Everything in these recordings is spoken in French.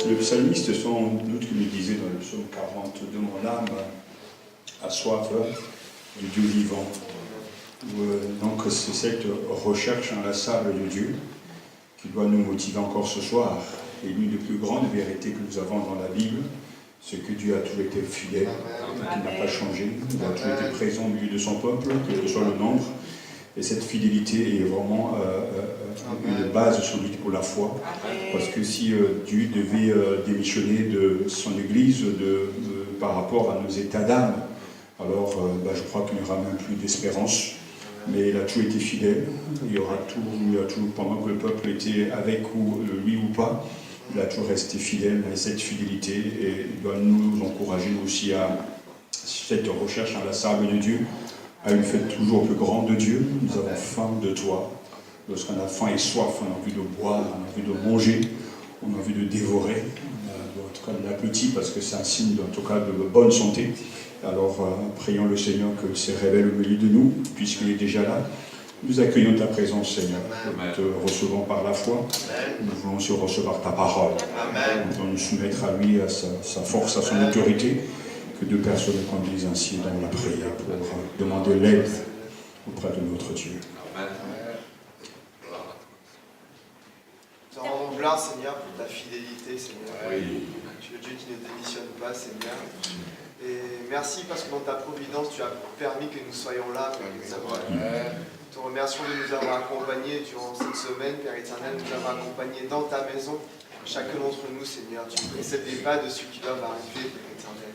le psalmiste, sans doute, qui nous disait dans le psaume 42, mon âme a soif du Dieu vivant. Donc c'est cette recherche inlassable de Dieu qui doit nous motiver encore ce soir. Et l'une des plus grandes vérités que nous avons dans la Bible, c'est que Dieu a toujours été fidèle, qu'il n'a pas changé, il a toujours été présent au milieu de son peuple, quel que soit le nombre. Et cette fidélité est vraiment une base solide pour la foi. Parce que si Dieu devait démissionner de son Église par rapport à nos états d'âme, alors je crois qu'il n'y aura même plus d'espérance. Mais il a toujours été fidèle. Il y aura toujours, pendant que le peuple était avec lui ou pas, il a toujours resté fidèle. Et cette fidélité et il doit nous encourager aussi à cette recherche inlassable de Dieu, à une fête toujours plus grande de Dieu. Nous avons faim de toi. Lorsqu'on a faim et soif, on a envie de boire, on a envie de manger, on a envie de dévorer. En tout cas, d'appétit, parce que c'est un signe, en tout cas, de bonne santé. Alors, prions le Seigneur que se révèle au milieu de nous, puisqu'il est déjà là. Nous accueillons ta présence, Seigneur. Nous te recevons par la foi. Nous voulons aussi recevoir ta parole. Nous voulons nous soumettre à lui, à sa force, à son autorité. Que deux personnes conduisent ainsi dans la prière pour demander l'aide auprès de notre Dieu. Nous te rendons gloire, Seigneur, pour ta fidélité, Seigneur. Oui. Tu es le Dieu qui ne démissionne pas, Seigneur. Et merci parce que dans ta providence, tu as permis que nous soyons là, Père éternel. Nous te remercions de nous avoir accompagnés durant cette semaine, Père éternel, de nous avoir accompagnés dans ta maison. Chacun d'entre nous, Seigneur, tu ne précèdes les pas de ceux qui doivent arriver, Père éternel.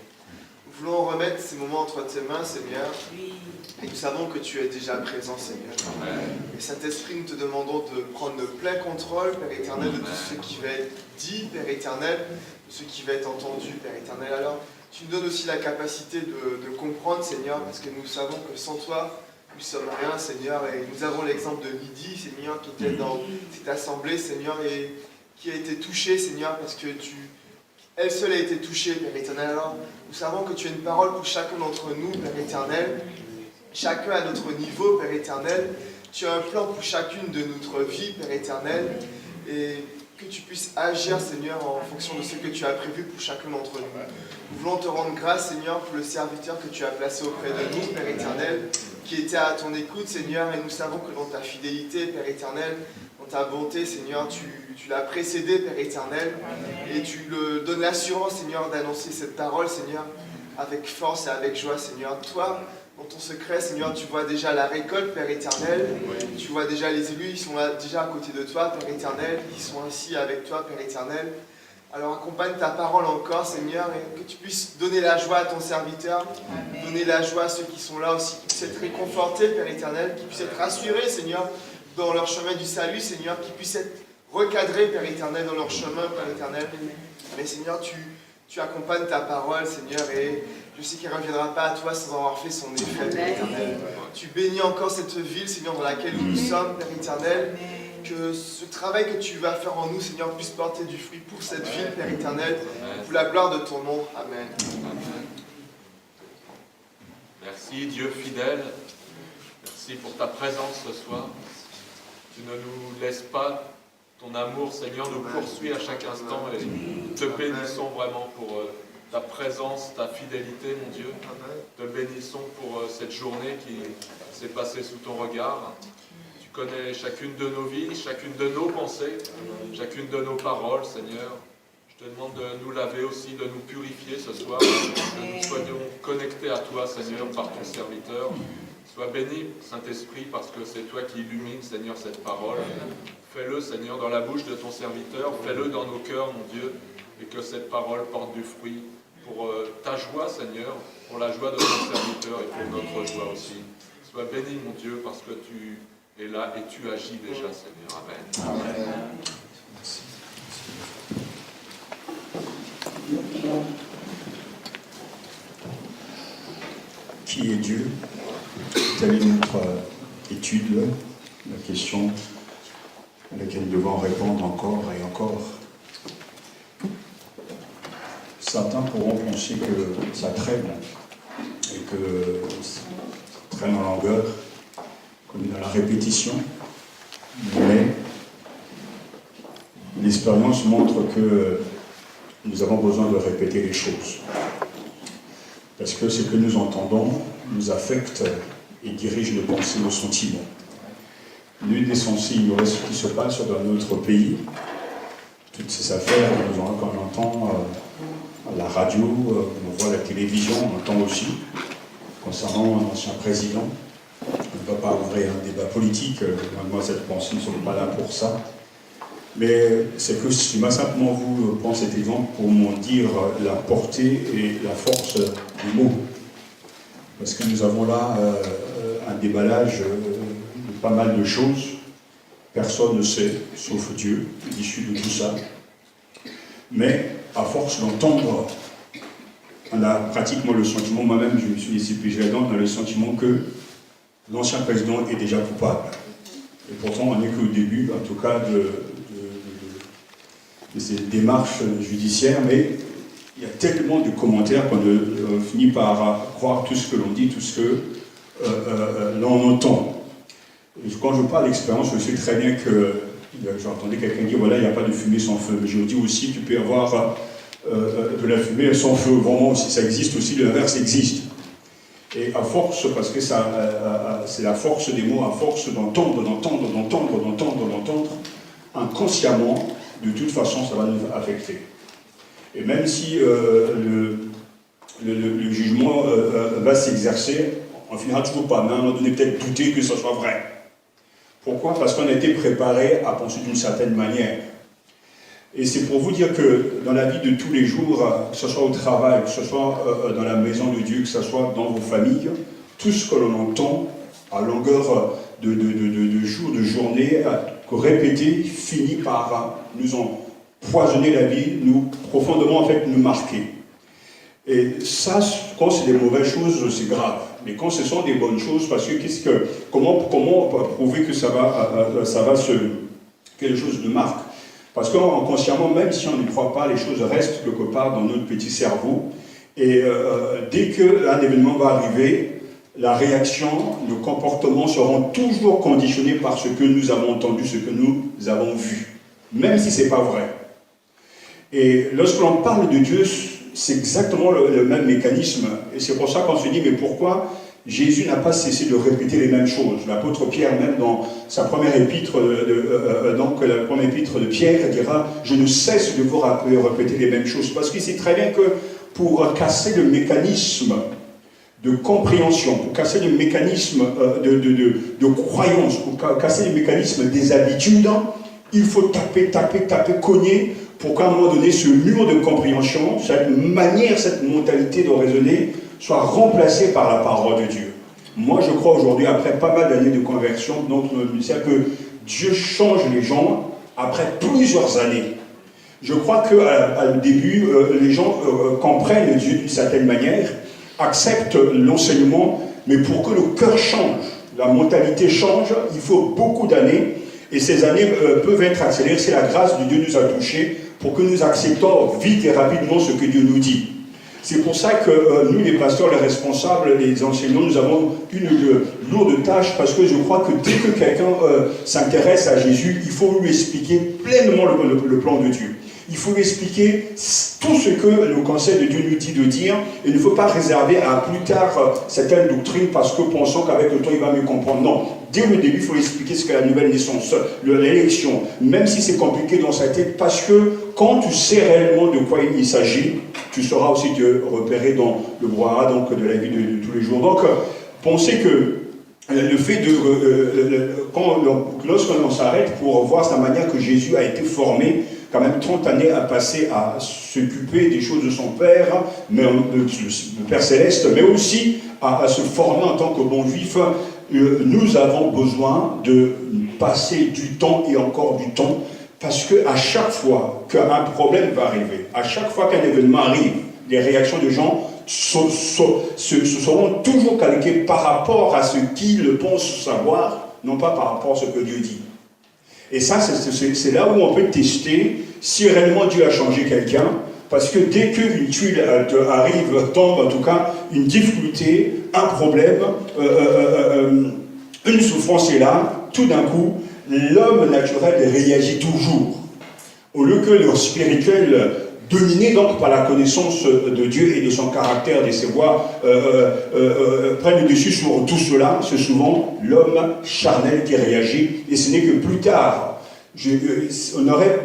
Nous voulons remettre ces moments entre tes mains, Seigneur. Et nous savons que tu es déjà présent, Seigneur. Et Saint-Esprit, nous te demandons de prendre le plein contrôle, Père éternel, de tout ce qui va être dit, Père éternel, de ce qui va être entendu, Père éternel. Alors, tu nous donnes aussi la capacité de comprendre, Seigneur, parce que nous savons que sans toi, nous sommes rien, Seigneur. Et nous avons l'exemple de Lydie, Seigneur, qui était dans cette assemblée, Seigneur, et qui a été touchée, Seigneur, parce que elle seule a été touchée, Père éternel. Alors, nous savons que tu as une parole pour chacun d'entre nous, Père éternel. Chacun à notre niveau, Père éternel. Tu as un plan pour chacune de notre vie, Père éternel. Et que tu puisses agir, Seigneur, en fonction de ce que tu as prévu pour chacun d'entre nous. Nous voulons te rendre grâce, Seigneur, pour le serviteur que tu as placé auprès de nous, Père éternel, qui était à ton écoute, Seigneur. Et nous savons que dans ta fidélité, Père éternel, dans ta bonté, Seigneur, tu l'as précédé, Père éternel. Et tu le donnes l'assurance, Seigneur, d'annoncer cette parole, Seigneur, avec force et avec joie, Seigneur. Toi, dans ton secret, Seigneur, tu vois déjà la récolte, Père éternel. Tu vois déjà les élus, ils sont là déjà à côté de toi, Père éternel. Ils sont ici avec toi, Père éternel. Alors accompagne ta parole encore, Seigneur, et que tu puisses donner la joie à ton serviteur. Donner la joie à ceux qui sont là aussi, qui puissent être réconfortés, Père éternel, qui puissent être rassurés, Seigneur, dans leur chemin du salut, Seigneur, qui puissent être recadrés, Père éternel, dans leur chemin, Père éternel. Mais Seigneur, tu accompagnes ta parole, Seigneur, et je sais qu'il ne reviendra pas à toi sans avoir fait son effet, Père éternel. Tu bénis encore cette ville, Seigneur, dans laquelle nous sommes, Père éternel. Que ce travail que tu vas faire en nous, Seigneur, puisse porter du fruit pour cette ville, Père éternel, pour la gloire de ton nom. Amen. Merci, Dieu fidèle. Merci pour ta présence ce soir. Tu ne nous laisses pas. Ton amour, Seigneur, nous poursuit à chaque instant et nous te bénissons vraiment pour ta présence, ta fidélité, mon Dieu. Te bénissons pour cette journée qui s'est passée sous ton regard. Tu connais chacune de nos vies, chacune de nos pensées, chacune de nos paroles, Seigneur. Je te demande de nous laver aussi, de nous purifier ce soir, que nous soyons connectés à toi, Seigneur, par ton serviteur. Sois béni, Saint-Esprit, parce que c'est toi qui illumines, Seigneur, cette parole. Fais-le, Seigneur, dans la bouche de ton serviteur, fais-le dans nos cœurs, mon Dieu, et que cette parole porte du fruit pour ta joie, Seigneur, pour la joie de ton serviteur et pour notre joie aussi. Sois béni, mon Dieu, parce que tu es là et tu agis déjà, Seigneur. Amen. Amen. Qui est Dieu? Telle est notre étude, la question à laquelle nous devons répondre encore et encore. Certains pourront penser que ça traîne et que ça traîne en longueur, comme dans la répétition, mais l'expérience montre que nous avons besoin de répéter les choses. Parce que ce que nous entendons nous affecte et dirige nos pensées, nos sentiments. Nul n'est censé ignorer ce qui se passe dans notre pays. Toutes ces affaires qu'on entend à la radio, on voit à la télévision, on entend aussi, concernant un ancien président. On ne va pas ouvrir un débat politique, mademoiselle Pensée ne sont pas là pour ça. Mais c'est que je m'a simplement vous prendre cet exemple pour m'en dire la portée et la force du mot. Parce que nous avons là un déballage de pas mal de choses. Personne ne sait, sauf Dieu, l'issue de tout ça. Mais à force d'entendre, on a pratiquement le sentiment, moi-même je me suis laissé piéger là-dedans, on a le sentiment que l'ancien président est déjà coupable. Et pourtant on n'est qu'au début, en tout cas, de ces démarches judiciaires, mais il y a tellement de commentaires qu'on finit par croire tout ce que l'on dit, tout ce que l'on entend. Et quand je parle d'expérience, je sais très bien que j'entendais quelqu'un dire voilà, il n'y a pas de fumée sans feu. Mais je dis aussi tu peux avoir de la fumée sans feu. Vraiment, si ça existe aussi, l'inverse existe. Et à force, parce que c'est la force des mots, à force d'entendre, inconsciemment, de toute façon, ça va nous affecter. Et même si le jugement va s'exercer, on finira toujours pas, mais à un moment donné, peut-être douter que ce soit vrai. Pourquoi? Parce qu'on a été préparé à penser d'une certaine manière. Et c'est pour vous dire que dans la vie de tous les jours, que ce soit au travail, que ce soit dans la maison de Dieu, que ce soit dans vos familles, tout ce que l'on entend à longueur de jours, de journées, répéter, finit par nous empoisonner la vie, nous profondément en fait nous marquer. Et ça, quand c'est des mauvaises choses, c'est grave. Mais quand ce sont des bonnes choses, parce que, comment prouver que ça va se quelque chose de marque? Parce qu'inconsciemment, même si on ne croit pas, les choses restent quelque part dans notre petit cerveau. Et dès qu'un événement va arriver, la réaction, nos comportements seront toujours conditionnés par ce que nous avons entendu, ce que nous avons vu, même si ce n'est pas vrai. Et lorsque l'on parle de Dieu, c'est exactement le même mécanisme. Et c'est pour ça qu'on se dit, mais pourquoi Jésus n'a pas cessé de répéter les mêmes choses? L'apôtre Pierre, même dans sa première épître, la première épître de Pierre, dira « Je ne cesse de vous rappeler, répéter les mêmes choses ». Parce qu'il sait très bien que pour casser le mécanisme de compréhension, pour casser le mécanisme de croyance, pour casser le mécanisme des habitudes, il faut taper, cogner, pour qu'à un moment donné, ce mur de compréhension, cette manière, cette mentalité de raisonner, soit remplacée par la parole de Dieu. Moi, je crois aujourd'hui, après pas mal d'années de conversion, c'est que Dieu change les gens après plusieurs années. Je crois qu'au début, les gens comprennent Dieu d'une certaine manière, acceptent l'enseignement, mais pour que le cœur change, la mentalité change, il faut beaucoup d'années, et ces années peuvent être accélérées. C'est la grâce de Dieu nous a touchés pour que nous acceptons vite et rapidement ce que Dieu nous dit. C'est pour ça que nous, les pasteurs, les responsables, les enseignants, nous avons une lourde tâche, parce que je crois que dès que quelqu'un s'intéresse à Jésus, il faut lui expliquer pleinement le plan de Dieu. Il faut lui expliquer tout ce que le conseil de Dieu nous dit de dire. Il ne faut pas réserver à plus tard certaines doctrines parce que pensons qu'avec le temps il va mieux comprendre. Non, dès le début il faut expliquer ce qu'est la nouvelle naissance, l'élection, même si c'est compliqué dans sa tête, parce que quand tu sais réellement de quoi il s'agit, tu sauras aussi te repérer dans le brouhaha de la vie de tous les jours. Donc pensez que le fait lorsqu'on s'arrête pour voir sa manière que Jésus a été formé, quand même 30 années à passer à s'occuper des choses de son Père, mais le Père Céleste, mais aussi à se former en tant que bon juif, nous avons besoin de passer du temps et encore du temps, parce qu'à chaque fois qu'un problème va arriver, à chaque fois qu'un événement arrive, les réactions des gens seront toujours calquées par rapport à ce qu'ils pensent savoir, non pas par rapport à ce que Dieu dit. Et ça, c'est là où on peut tester si réellement Dieu a changé quelqu'un, parce que dès qu'une tuile arrive, tombe en tout cas, une difficulté, un problème, une souffrance est là, tout d'un coup, l'homme naturel réagit toujours. Au lieu que le spirituel dominés donc par la connaissance de Dieu et de son caractère, de ses voies, prennent le dessus sur tout cela. C'est souvent l'homme charnel qui réagit, et ce n'est que plus tard. On aurait,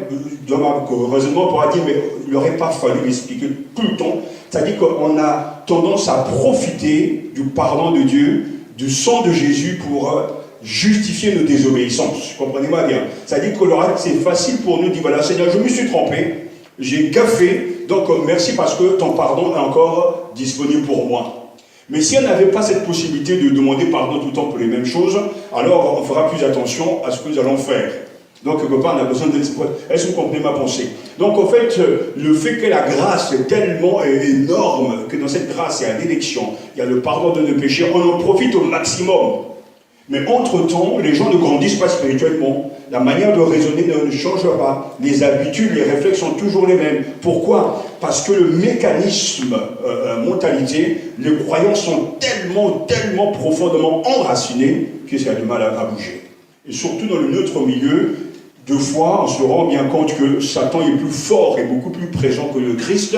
dans mon raisonnement, on pourra dire, mais il n'aurait pas fallu m'expliquer tout le temps. C'est-à-dire qu'on a tendance à profiter du pardon de Dieu, du sang de Jésus pour justifier nos désobéissances. Comprenez-moi bien. C'est-à-dire que c'est facile pour nous de dire, voilà, Seigneur, je me suis trompé, j'ai gaffé, donc merci parce que ton pardon est encore disponible pour moi. Mais si on n'avait pas cette possibilité de demander pardon tout le temps pour les mêmes choses, alors on fera plus attention à ce que nous allons faire. Donc, quelque part, on a besoin de... Est-ce que vous comprenez ma pensée? Donc, en fait, le fait que la grâce est tellement énorme, que dans cette grâce, il y a l'élection, il y a le pardon de nos péchés, on en profite au maximum. Mais entre-temps, les gens ne grandissent pas spirituellement. La manière de raisonner ne change pas. Les habitudes, les réflexes sont toujours les mêmes. Pourquoi? Parce que le mécanisme mentalité, les croyances sont tellement profondément enracinées que ça a du mal à bouger. Et surtout dans notre milieu, deux fois, on se rend bien compte que Satan est plus fort et beaucoup plus présent que le Christ,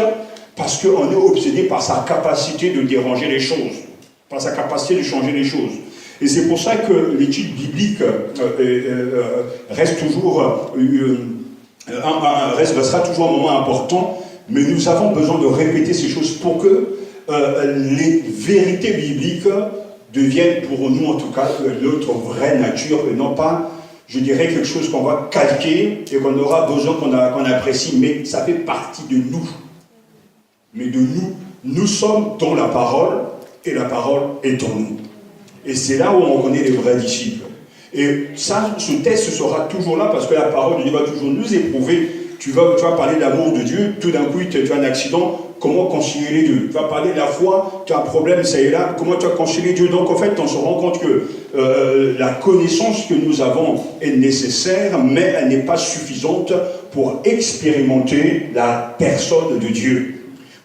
parce qu'on est obsédé par sa capacité de déranger les choses, par sa capacité de changer les choses. Et c'est pour ça que l'étude biblique reste toujours, restera toujours un moment important, mais nous avons besoin de répéter ces choses pour que les vérités bibliques deviennent pour nous en tout cas notre vraie nature et non pas, je dirais, quelque chose qu'on va calquer et qu'on aura besoin, qu'on apprécie, mais ça fait partie de nous. Mais de nous, nous sommes dans la parole et la parole est en nous. Et c'est là où on connaît les vrais disciples. Et ça, ce test sera toujours là parce que la parole de Dieu va toujours nous éprouver. Tu vas parler de l'amour de Dieu, tout d'un coup tu as un accident, comment concilier les deux? Tu vas parler de la foi, tu as un problème, ça est là, comment tu vas concilier les deux? Donc en fait, on se rend compte que la connaissance que nous avons est nécessaire, mais elle n'est pas suffisante pour expérimenter la personne de Dieu.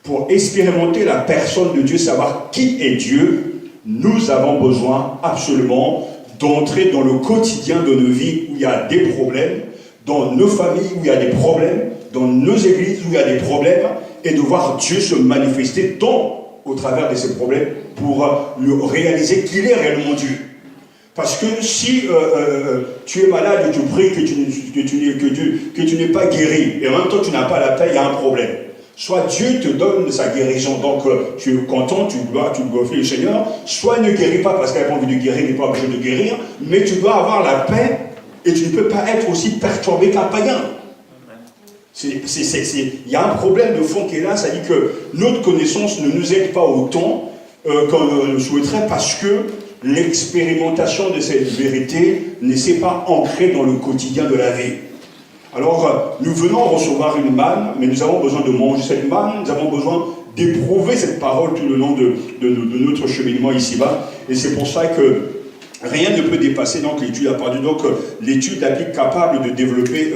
Pour expérimenter la personne de Dieu, savoir qui est Dieu, nous avons besoin absolument d'entrer dans le quotidien de nos vies où il y a des problèmes, dans nos familles où il y a des problèmes, dans nos églises où il y a des problèmes, et de voir Dieu se manifester au travers de ces problèmes pour réaliser qu'il est réellement Dieu. Parce que si tu es malade et tu pries que tu n'es pas guéri, et en même temps tu n'as pas la paix, il y a un problème. Soit Dieu te donne sa guérison, donc tu es content, tu glorifies le Seigneur, soit il ne guérit pas parce qu'il n'a pas envie de guérir, il n'est pas obligé de guérir, mais tu dois avoir la paix et tu ne peux pas être aussi perturbé qu'un païen. Il y a un problème de fond qui est là, c'est-à-dire que notre connaissance ne nous aide pas autant qu'on le souhaiterait parce que l'expérimentation de cette vérité ne s'est pas ancrée dans le quotidien de la vie. Alors, nous venons recevoir une manne, mais nous avons besoin de manger cette manne, nous avons besoin d'éprouver cette parole tout le long de notre cheminement ici-bas. Et c'est pour ça que rien ne peut dépasser donc l'étude à part Dieu. Donc, l'étude la plus capable de développer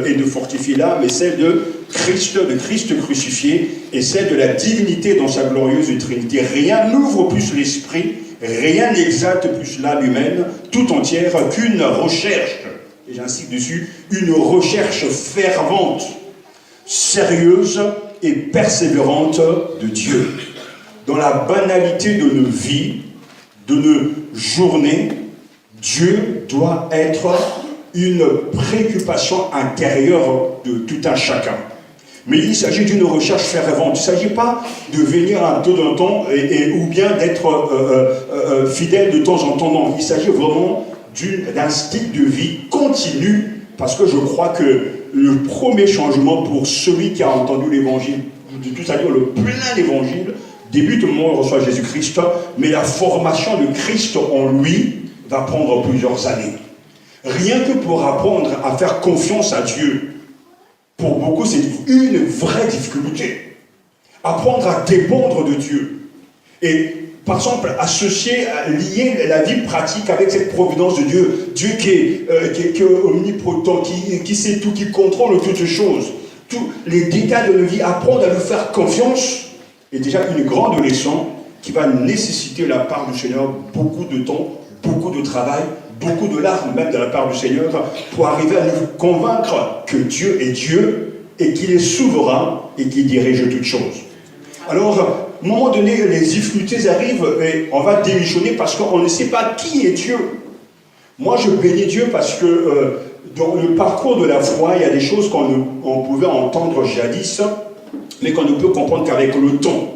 et de fortifier l'âme est celle de Christ crucifié, et celle de la divinité dans sa glorieuse Trinité. Rien n'ouvre plus l'esprit, rien n'exalte plus l'âme humaine, tout entière, qu'une recherche. Et j'insiste dessus, une recherche fervente, sérieuse et persévérante de Dieu. Dans la banalité de nos vies, de nos journées, Dieu doit être une préoccupation intérieure de tout un chacun. Mais il s'agit d'une recherche fervente. Il ne s'agit pas de venir un peu d'un temps ou bien d'être fidèle de temps en temps. Non, il s'agit vraiment d'un style de vie continu, parce que je crois que le premier changement pour celui qui a entendu l'évangile, c'est-à-dire le plein évangile, débute au moment où on reçoit Jésus-Christ, mais la formation de Christ en lui va prendre plusieurs années. Rien que pour apprendre à faire confiance à Dieu, pour beaucoup c'est une vraie difficulté. Apprendre à dépendre de Dieu. Et par exemple, associer, lier la vie pratique avec cette providence de Dieu. Dieu qui est omnipotent, qui sait tout, qui contrôle toutes choses. Tous les détails de la vie, apprendre à lui faire confiance est déjà une grande leçon qui va nécessiter de la part du Seigneur beaucoup de temps, beaucoup de travail, beaucoup de larmes même de la part du Seigneur pour arriver à nous convaincre que Dieu est Dieu et qu'il est souverain et qu'il dirige toutes choses. Alors, à un moment donné, les difficultés arrivent et on va démissionner parce qu'on ne sait pas qui est Dieu. Moi, je bénis Dieu parce que dans le parcours de la foi, il y a des choses qu'on pouvait entendre jadis, mais qu'on ne peut comprendre qu'avec le temps.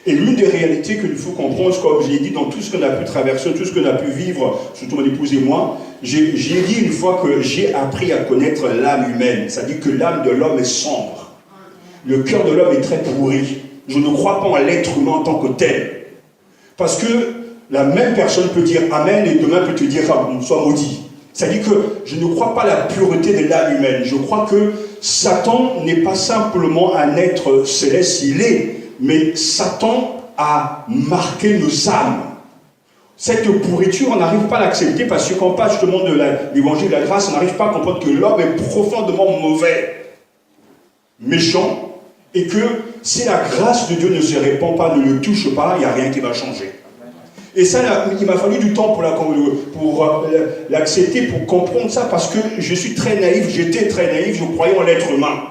Et l'une des réalités qu'il faut comprendre, comme je l'ai dit, dans tout ce qu'on a pu traverser, tout ce qu'on a pu vivre, surtout mon épouse et moi, j'ai dit une fois que j'ai appris à connaître l'âme humaine. C'est-à-dire que l'âme de l'homme est sombre. Le cœur de l'homme est très pourri. Je ne crois pas en l'être humain en tant que tel. Parce que la même personne peut dire Amen et demain peut te dire sois maudit. C'est-à-dire que je ne crois pas à la pureté de l'âme humaine. Je crois que Satan n'est pas simplement un être céleste, il est, mais Satan a marqué nos âmes. Cette pourriture, on n'arrive pas à l'accepter parce que quand on parle justement de l'évangile de la grâce, on n'arrive pas à comprendre que l'homme est profondément mauvais, méchant, et que si la grâce de Dieu ne se répand pas, ne le touche pas, il n'y a rien qui va changer. Et ça, il m'a fallu du temps pour l'accepter, pour comprendre ça, parce que je suis très naïf, j'étais très naïf, je croyais en l'être humain.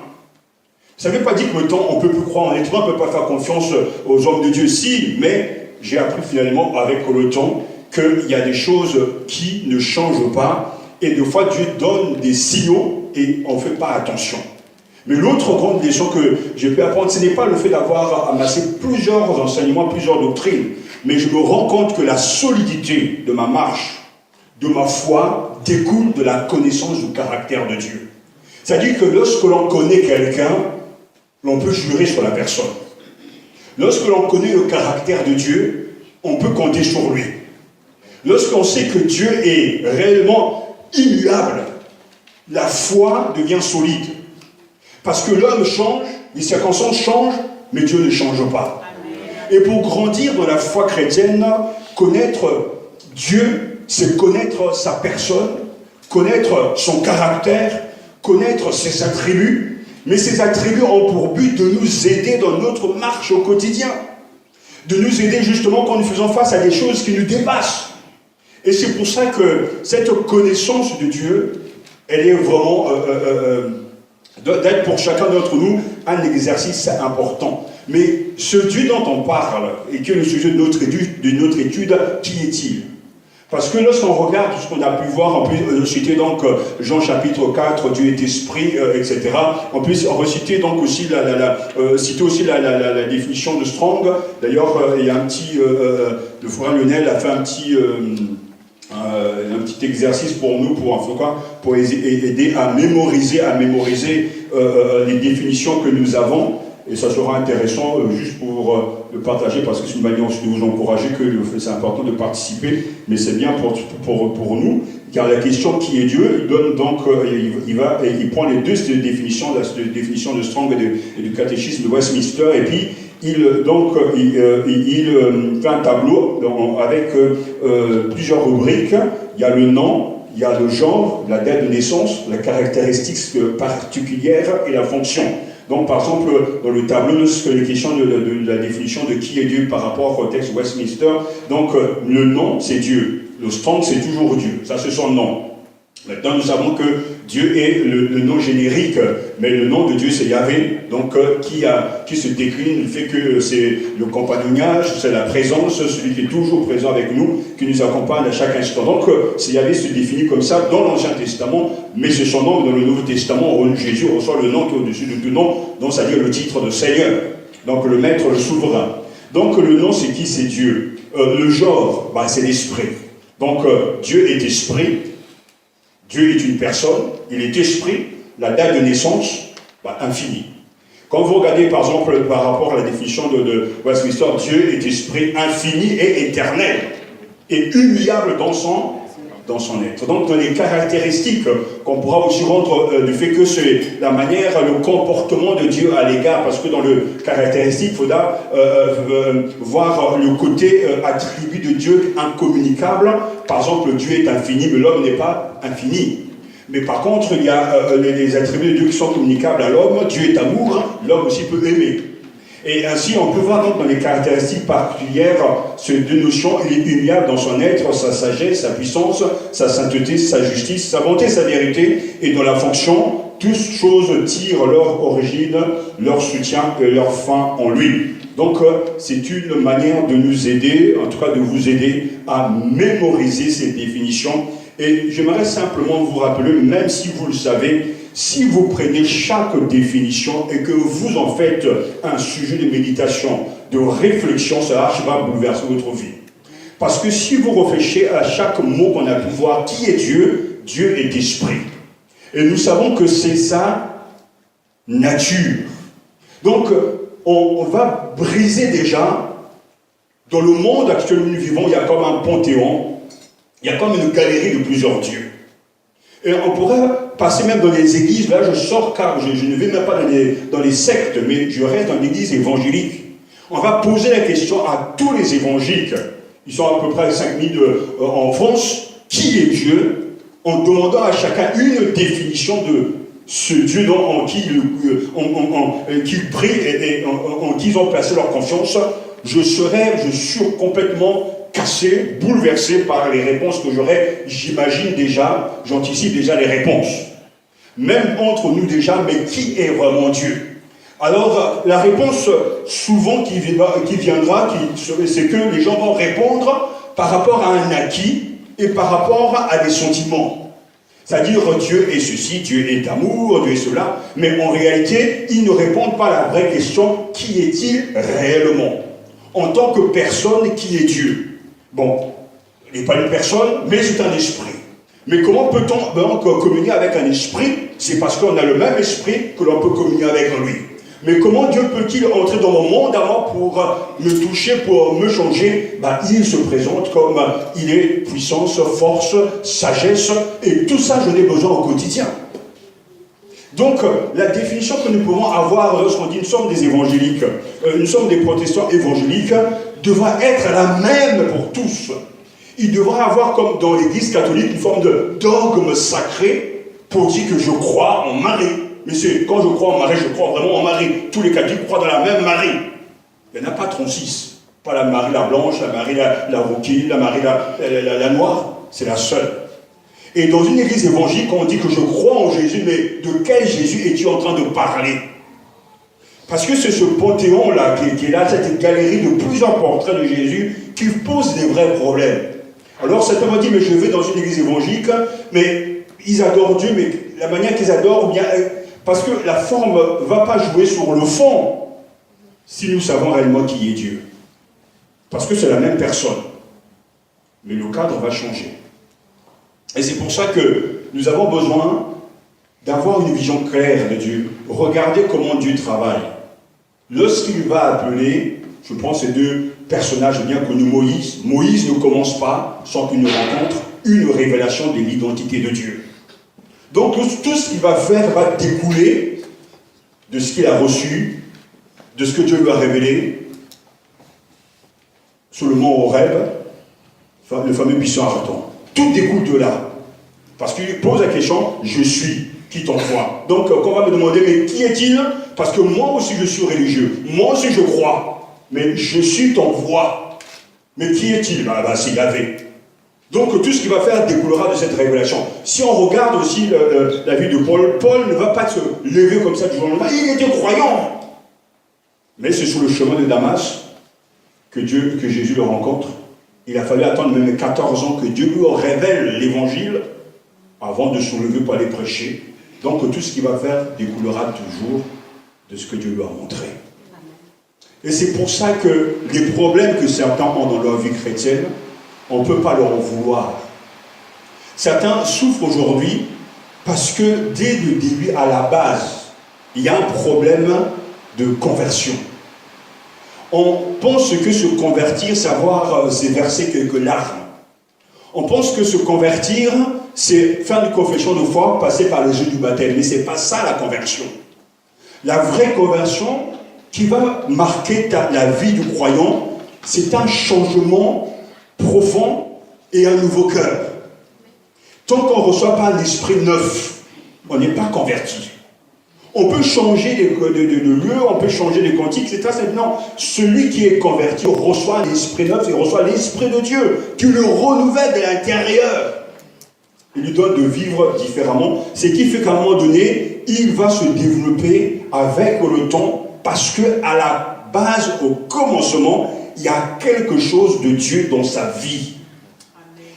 Ça ne veut pas dire que maintenant on ne peut plus croire en l'être humain, on ne peut pas faire confiance aux hommes de Dieu, si, mais j'ai appris finalement avec le temps qu'il y a des choses qui ne changent pas, et des fois Dieu donne des signaux et on ne fait pas attention. Mais l'autre grande leçon que j'ai pu apprendre, ce n'est pas le fait d'avoir amassé plusieurs enseignements, plusieurs doctrines, mais je me rends compte que la solidité de ma marche, de ma foi, découle de la connaissance du caractère de Dieu. C'est-à-dire que lorsque l'on connaît quelqu'un, l'on peut jurer sur la personne. Lorsque l'on connaît le caractère de Dieu, on peut compter sur lui. Lorsqu'on sait que Dieu est réellement immuable, la foi devient solide. Parce que l'homme change, les circonstances changent, mais Dieu ne change pas. Et pour grandir dans la foi chrétienne, connaître Dieu, c'est connaître sa personne, connaître son caractère, connaître ses attributs, mais ces attributs ont pour but de nous aider dans notre marche au quotidien, de nous aider justement quand nous faisons face à des choses qui nous dépassent. Et c'est pour ça que cette connaissance de Dieu, elle est vraiment d'être pour chacun d'entre nous un exercice important. Mais ce Dieu dont on parle, et qui est le sujet de notre étude, qui est-il? Parce que lorsqu'on regarde tout ce qu'on a pu voir, on peut citer donc Jean chapitre 4, Dieu est esprit, etc. On peut reciter donc aussi la définition de Strong. D'ailleurs, il y a un petit, le frère Lionel a fait un petit exercice pour nous, pour aider à mémoriser les définitions que nous avons. Et ça sera intéressant juste pour le partager, parce que c'est une manière aussi de vous encourager que c'est important de participer, mais c'est bien pour nous, car la question qui est Dieu, il donne donc, il prend les deux définitions, la définition de Strong et du catéchisme de Westminster, et puis il fait un tableau avec plusieurs rubriques. Il y a le nom, il y a le genre, la date de naissance, la caractéristique particulière et la fonction. Donc, par exemple, dans le tableau, lorsque les questions de la définition de qui est Dieu par rapport au texte Westminster, donc le nom, c'est Dieu. Le Strong, c'est toujours Dieu. Ça, c'est son nom. Maintenant, nous savons que Dieu est le nom générique, mais le nom de Dieu, c'est Yahvé, donc qui se décline, le fait que c'est le compagnonnage, c'est la présence, celui qui est toujours présent avec nous, qui nous accompagne à chaque instant. Donc, c'est Yahvé se définit comme ça dans l'Ancien Testament, mais c'est son nom dans le Nouveau Testament, Jésus reçoit le nom qui est au-dessus de tout nom, donc c'est-à-dire le titre de Seigneur, donc le Maître, le Souverain. Donc, le nom, c'est qui? C'est Dieu. Le genre, c'est l'Esprit. Donc, Dieu est Esprit. Dieu est une personne, il est esprit, la date de naissance, infini. Quand vous regardez par exemple par rapport à la définition de Westminster, Dieu est esprit infini et éternel, et humiliable dans son être. Donc dans les caractéristiques qu'on pourra aussi rendre du fait que c'est la manière, le comportement de Dieu à l'égard, parce que dans le caractéristique, il faudra voir le côté attribut de Dieu incommunicable. Par exemple, Dieu est infini, mais l'homme n'est pas infini. Mais par contre, il y a les attributs de Dieu qui sont communicables à l'homme. Dieu est amour, l'homme aussi peut aimer. Et ainsi, on peut voir donc dans les caractéristiques particulières ces deux notions. Il est humiliable dans son être, sa sagesse, sa puissance, sa sainteté, sa justice, sa bonté, sa vérité. Et dans la fonction, toutes choses tirent leur origine, leur soutien et leur fin en lui. Donc, c'est une manière de nous aider, en tout cas de vous aider à mémoriser ces définitions. Et j'aimerais simplement vous rappeler, même si vous le savez, si vous prenez chaque définition et que vous en faites un sujet de méditation, de réflexion, ça va bouleverser votre vie. Parce que si vous réfléchissez à chaque mot qu'on a pu voir, qui est Dieu? Dieu est esprit. Et nous savons que c'est sa nature. Donc, on va briser déjà, dans le monde actuel où nous vivons, il y a comme un panthéon, il y a comme une galerie de plusieurs dieux. Et on pourrait passer même dans les églises, là je sors car je ne vais même pas dans les sectes, mais je reste dans l'église évangélique. On va poser la question à tous les évangéliques, ils sont à peu près 5000 en France, qui est Dieu, en demandant à chacun une définition de ce Dieu en qui qu'ils prient et en qui ils ont placé leur confiance. Je suis complètement cassé, bouleversé par les réponses que j'aurai. J'imagine déjà, j'anticipe déjà les réponses. Même entre nous déjà, mais qui est vraiment Dieu? Alors, la réponse souvent qui viendra, c'est que les gens vont répondre par rapport à un acquis et par rapport à des sentiments. C'est-à-dire, Dieu est ceci, Dieu est amour, Dieu est cela, mais en réalité, ils ne répondent pas à la vraie question, qui est-il réellement? En tant que personne, qui est Dieu? Bon, il n'est pas une personne, mais c'est un esprit. Mais comment peut-on communier avec un esprit? C'est parce qu'on a le même esprit que l'on peut communier avec lui. Mais comment Dieu peut-il entrer dans mon monde alors pour me toucher, pour me changer? Il se présente comme il est puissance, force, sagesse, et tout ça je n'ai besoin au quotidien. Donc la définition que nous pouvons avoir lorsqu'on dit nous sommes des évangéliques, nous sommes des protestants évangéliques, devra être la même pour tous. Il devra avoir comme dans l'église catholique une forme de dogme sacré pour dire que je crois en Marie. Mais c'est quand je crois en Marie, je crois vraiment en Marie. Tous les catholiques croient dans la même Marie. Il n'y en a pas 36. Pas la Marie la blanche, la Marie la rouquine, la Marie la noire. C'est la seule. Et dans une église évangélique, on dit que je crois en Jésus, mais de quel Jésus es-tu en train de parler? Parce que c'est ce panthéon-là qui est là, cette galerie de plusieurs portraits de Jésus qui pose des vrais problèmes. Alors certains m'ont dit, mais je vais dans une église évangélique, mais ils adorent Dieu, mais la manière qu'ils adorent, bien, parce que la forme ne va pas jouer sur le fond, si nous savons réellement qui est Dieu. Parce que c'est la même personne. Mais le cadre va changer. Et c'est pour ça que nous avons besoin d'avoir une vision claire de Dieu. Regardez comment Dieu travaille. Lorsqu'il va appeler, je prends ces deux personnages bien connus, Moïse ne commence pas sans qu'il ne rencontre une révélation de l'identité de Dieu. Donc tout ce qu'il va faire va découler de ce qu'il a reçu, de ce que Dieu lui a révélé, sur le mont Horeb, le fameux buisson ardent. Tout découle de là. Parce qu'il pose la question, je suis, qui t'envoie? Donc quand on va me demander, mais qui est-il? Parce que moi aussi je suis religieux, moi aussi je crois, mais je suis ton voix. Mais qui est-il? C'est Yahvé. Donc tout ce qu'il va faire découlera de cette révélation. Si on regarde aussi la vie de Paul, Paul ne va pas se lever comme ça du jour au lendemain, il était croyant. Mais c'est sur le chemin de Damas que Jésus le rencontre. Il a fallu attendre même 14 ans que Dieu lui révèle l'évangile avant de se lever pour aller prêcher. Donc tout ce qu'il va faire découlera toujours de ce que Dieu lui a montré. Et c'est pour ça que les problèmes que certains ont dans leur vie chrétienne, on ne peut pas leur en vouloir. Certains souffrent aujourd'hui parce que dès le début, à la base, il y a un problème de conversion. On pense que se convertir, savoir verser quelques larmes. On pense que se convertir, c'est faire une confession de foi, passer par les jeux du baptême. Mais ce n'est pas ça la conversion. La vraie conversion qui va marquer la vie du croyant, c'est un changement profond et un nouveau cœur. Tant qu'on ne reçoit pas l'esprit neuf, on n'est pas converti. On peut changer de lieu, on peut changer de cantique, etc. Non, celui qui est converti reçoit l'esprit neuf et reçoit l'esprit de Dieu, qui le renouvelle de l'intérieur. Il lui donne de vivre différemment. Ce qui fait qu'à un moment donné, il va se développer avec le temps parce qu'à la base, au commencement, il y a quelque chose de Dieu dans sa vie.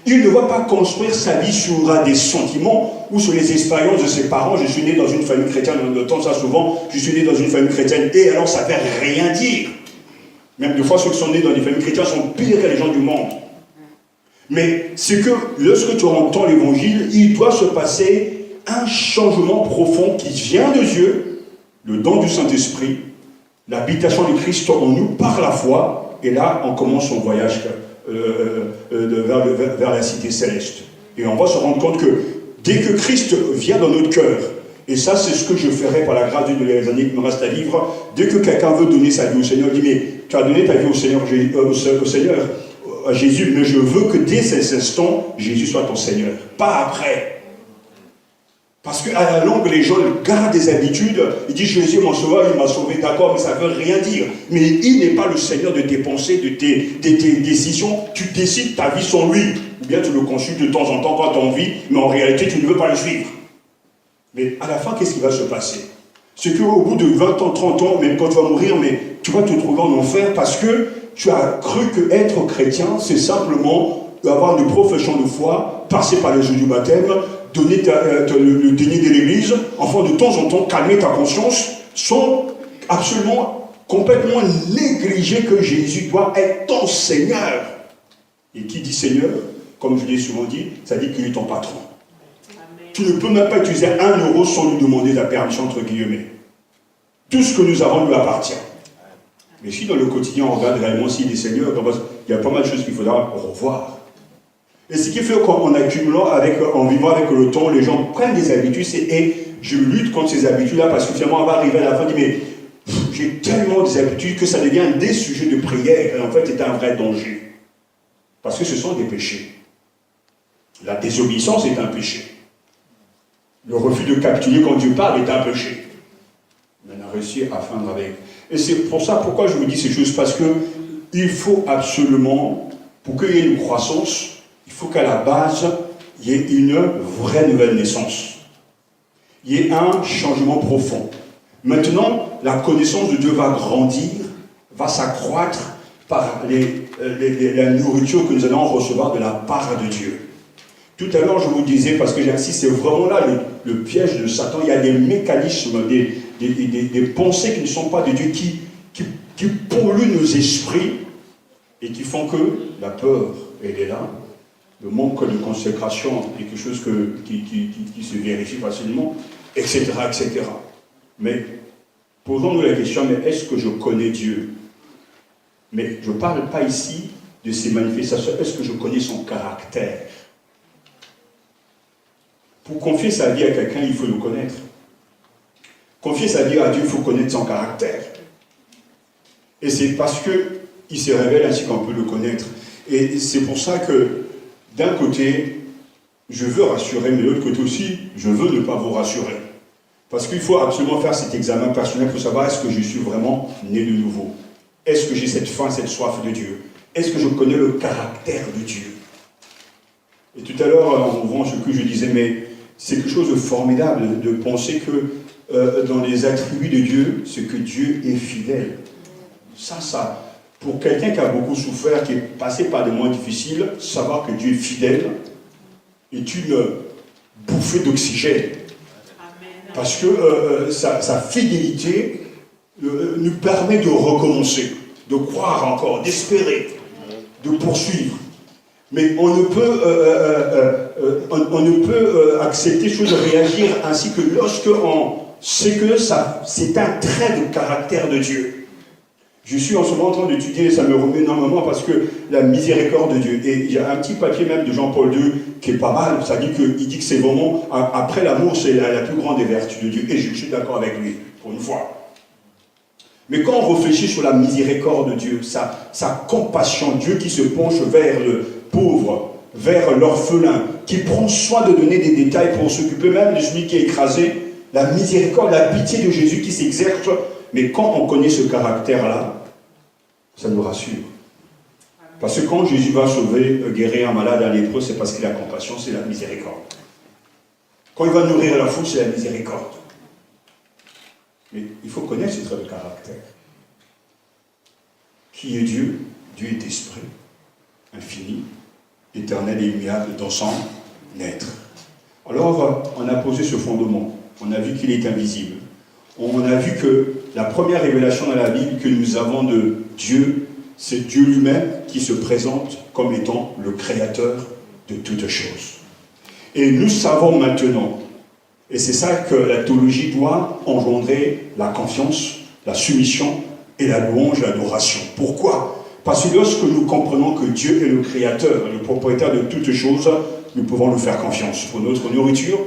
Il ne va pas construire sa vie sur des sentiments ou sur les expériences de ses parents. Je suis né dans une famille chrétienne, on entend ça souvent, je suis né dans une famille chrétienne, et alors ça ne veut rien dire. Même des fois, ceux qui sont nés dans des familles chrétiennes sont pires que les gens du monde. Mais c'est que lorsque tu entends l'évangile, il doit se passer un changement profond qui vient de Dieu, le don du Saint-Esprit, l'habitation du Christ en nous par la foi, et là on commence son voyage vers la cité céleste. Et on va se rendre compte que dès que Christ vient dans notre cœur, et ça c'est ce que je ferai par la grâce de Dieu dans les années qui me restent à vivre, dès que quelqu'un veut donner sa vie au Seigneur, il dit mais tu as donné ta vie au Seigneur, à Jésus, mais je veux que dès cet instant, Jésus soit ton Seigneur, pas après. Parce qu'à la longue, les gens gardent des habitudes. Ils disent Jésus mon sauveur, il m'a sauvé, d'accord, mais ça ne veut rien dire. Mais il n'est pas le Seigneur de tes pensées, de tes décisions. Tu décides ta vie sans lui. Ou bien tu le consultes de temps en temps quand tu as envie, mais en réalité, tu ne veux pas le suivre. Mais à la fin, qu'est-ce qui va se passer? C'est qu'au bout de 20 ans, 30 ans, même quand tu vas mourir, mais tu vas te trouver en enfer parce que tu as cru qu'être chrétien, c'est simplement avoir une profession de foi, passer par les eaux du baptême, donner le déni de l'église, enfin de temps en temps calmer ta conscience, sans absolument complètement négliger que Jésus doit être ton Seigneur. Et qui dit Seigneur, comme je l'ai souvent dit, ça dit qu'il est ton patron. Amen. Tu ne peux même pas utiliser 1 euro sans lui demander la permission, entre guillemets. Tout ce que nous avons lui appartient. Mais si dans le quotidien on regarde réellement s'il est Seigneur, il y a pas mal de choses qu'il faudra revoir. Et ce qui fait qu'en accumulant, en vivant avec le temps, les gens prennent des habitudes, et je lutte contre ces habitudes-là parce que finalement on va arriver à la fin, je dis mais j'ai tellement des habitudes que ça devient des sujets de prière, et en fait c'est un vrai danger. Parce que ce sont des péchés. La désobéissance est un péché. Le refus de capituler quand Dieu parle est un péché. On a réussi à feindre avec. Et c'est pour ça pourquoi je vous dis ces choses, parce que il faut absolument, pour qu'il y ait une croissance, il faut qu'à la base, il y ait une vraie nouvelle naissance. Il y ait un changement profond. Maintenant, la connaissance de Dieu va grandir, va s'accroître par la nourriture que nous allons recevoir de la part de Dieu. Tout à l'heure, je vous disais, parce que j'insiste, c'est vraiment là le piège de Satan. Il y a des mécanismes, des pensées qui ne sont pas de Dieu, qui polluent nos esprits et qui font que la peur, elle est là. Le manque de consécration est quelque chose qui se vérifie facilement, etc., etc. Mais posons-nous la question, mais est-ce que je connais Dieu? Mais je ne parle pas ici de ses manifestations, est-ce que je connais son caractère? Pour confier sa vie à quelqu'un, il faut le connaître. Confier sa vie à Dieu, il faut connaître son caractère. Et c'est parce qu'il se révèle ainsi qu'on peut le connaître. Et c'est pour ça que d'un côté, je veux rassurer, mais de l'autre côté aussi, je veux ne pas vous rassurer. Parce qu'il faut absolument faire cet examen personnel pour savoir est-ce que je suis vraiment né de nouveau? Est-ce que j'ai cette faim, cette soif de Dieu? Est-ce que je connais le caractère de Dieu? Et tout à l'heure, en ouvrant ce que je disais, mais c'est quelque chose de formidable de penser que dans les attributs de Dieu, c'est que Dieu est fidèle. Ça, pour quelqu'un qui a beaucoup souffert, qui est passé par des moments difficiles, savoir que Dieu est fidèle est une bouffée d'oxygène. Parce que sa fidélité nous permet de recommencer, de croire encore, d'espérer, de poursuivre. Mais on ne peut accepter chose de réagir ainsi que lorsque on sait que c'est un trait de caractère de Dieu. Je suis en ce moment en train d'étudier, et ça me remet énormément parce que la miséricorde de Dieu. Et il y a un petit papier même de Jean-Paul II qui est pas mal. Ça dit qu'il dit que c'est vraiment, après l'amour, c'est la plus grande des vertus de Dieu. Et je suis d'accord avec lui, pour une fois. Mais quand on réfléchit sur la miséricorde de Dieu, sa compassion, Dieu qui se penche vers le pauvre, vers l'orphelin, qui prend soin de donner des détails pour s'occuper même de celui qui est écrasé, la miséricorde, la pitié de Jésus qui s'exerce. Mais quand on connaît ce caractère-là, ça nous rassure. Parce que quand Jésus va sauver, guérir un malade, un lépreux, c'est parce qu'il a compassion, c'est la miséricorde. Quand il va nourrir la foule, c'est la miséricorde. Mais il faut connaître ce trait de caractère. Qui est Dieu? Dieu est esprit, infini, éternel et immuable dans son être. Alors, on a posé ce fondement. On a vu qu'il est invisible. On a vu que la première révélation dans la Bible que nous avons de Dieu, c'est Dieu lui-même qui se présente comme étant le créateur de toutes choses. Et nous savons maintenant, et c'est ça que la théologie doit engendrer, la confiance, la soumission et la louange, l'adoration. Pourquoi? Parce que lorsque nous comprenons que Dieu est le créateur, le propriétaire de toutes choses, nous pouvons lui faire confiance pour notre nourriture.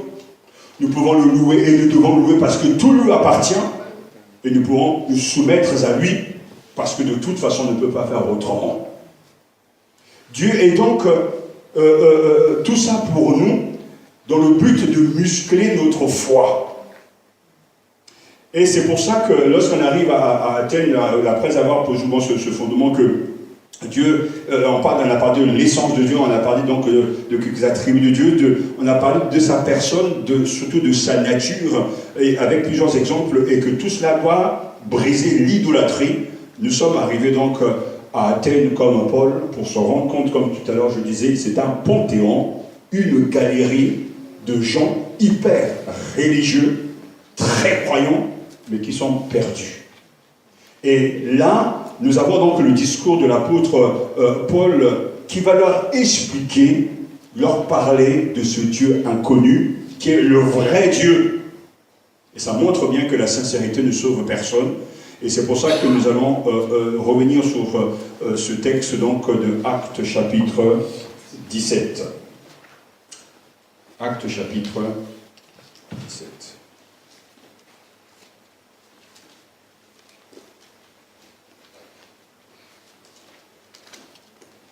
Nous pouvons le louer et nous devons le louer parce que tout lui appartient. Et nous pouvons nous soumettre à lui parce que de toute façon on ne peut pas faire autrement. Dieu est donc tout ça pour nous dans le but de muscler notre foi. Et c'est pour ça que lorsqu'on arrive à Athènes, après avoir posé ce fondement que Dieu, on a parlé de l'essence de Dieu, on a parlé donc de quelques attributs de Dieu, on a parlé de sa personne, surtout de sa nature, et avec plusieurs exemples, et que tout cela doit briser l'idolâtrie. Nous sommes arrivés donc à Athènes comme Paul, pour se rendre compte, comme tout à l'heure je disais, c'est un panthéon, une galerie de gens hyper religieux, très croyants, mais qui sont perdus. Et là, nous avons donc le discours de l'apôtre Paul qui va leur expliquer, leur parler de ce Dieu inconnu, qui est le vrai Dieu. Et ça montre bien que la sincérité ne sauve personne. Et c'est pour ça que nous allons revenir sur ce texte donc, de Actes chapitre 17. Actes chapitre 17.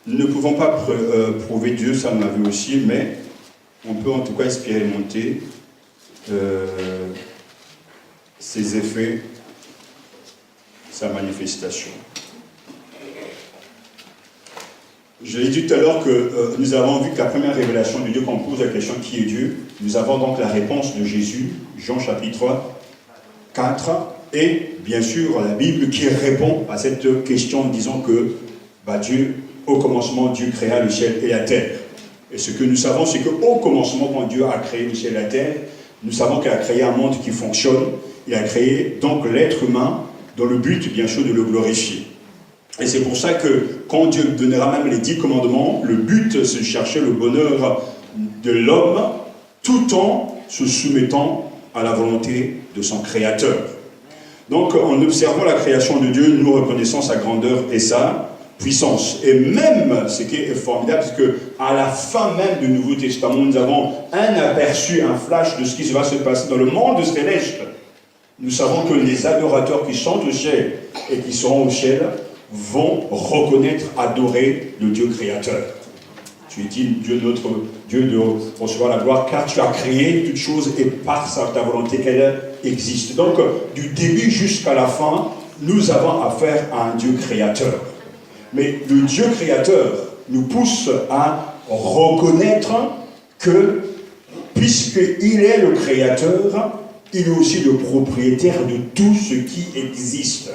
Nous ne pouvons pas prouver Dieu, ça on l'a vu aussi, mais on peut en tout cas expérimenter ses effets, sa manifestation. Je l'ai dit tout à l'heure que nous avons vu que la première révélation de Dieu, quand on pose la question qui est Dieu, nous avons donc la réponse de Jésus, Jean chapitre 4, et bien sûr la Bible qui répond à cette question en disant que Dieu, au commencement, Dieu créa le ciel et la terre. Et ce que nous savons, c'est qu'au commencement, quand Dieu a créé le ciel et la terre, nous savons qu'il a créé un monde qui fonctionne. Il a créé donc l'être humain dans le but, bien sûr, de le glorifier. Et c'est pour ça que quand Dieu donnera même les 10 commandements, le but, c'est de chercher le bonheur de l'homme tout en se soumettant à la volonté de son Créateur. Donc, en observant la création de Dieu, nous reconnaissons sa grandeur et sa puissance. Et même, ce qui est formidable, c'est qu'à la fin même du Nouveau Testament, nous avons un aperçu, un flash de ce qui va se passer dans le monde céleste. Nous savons que les adorateurs qui sont au ciel et qui seront au ciel vont reconnaître, adorer le Dieu créateur. Tu es dit, Dieu notre Dieu de recevoir la gloire, car tu as créé toutes choses et par ta volonté qu'elle existe. Donc, du début jusqu'à la fin, nous avons affaire à un Dieu créateur. Mais le Dieu créateur nous pousse à reconnaître que, puisqu'il est le créateur, il est aussi le propriétaire de tout ce qui existe.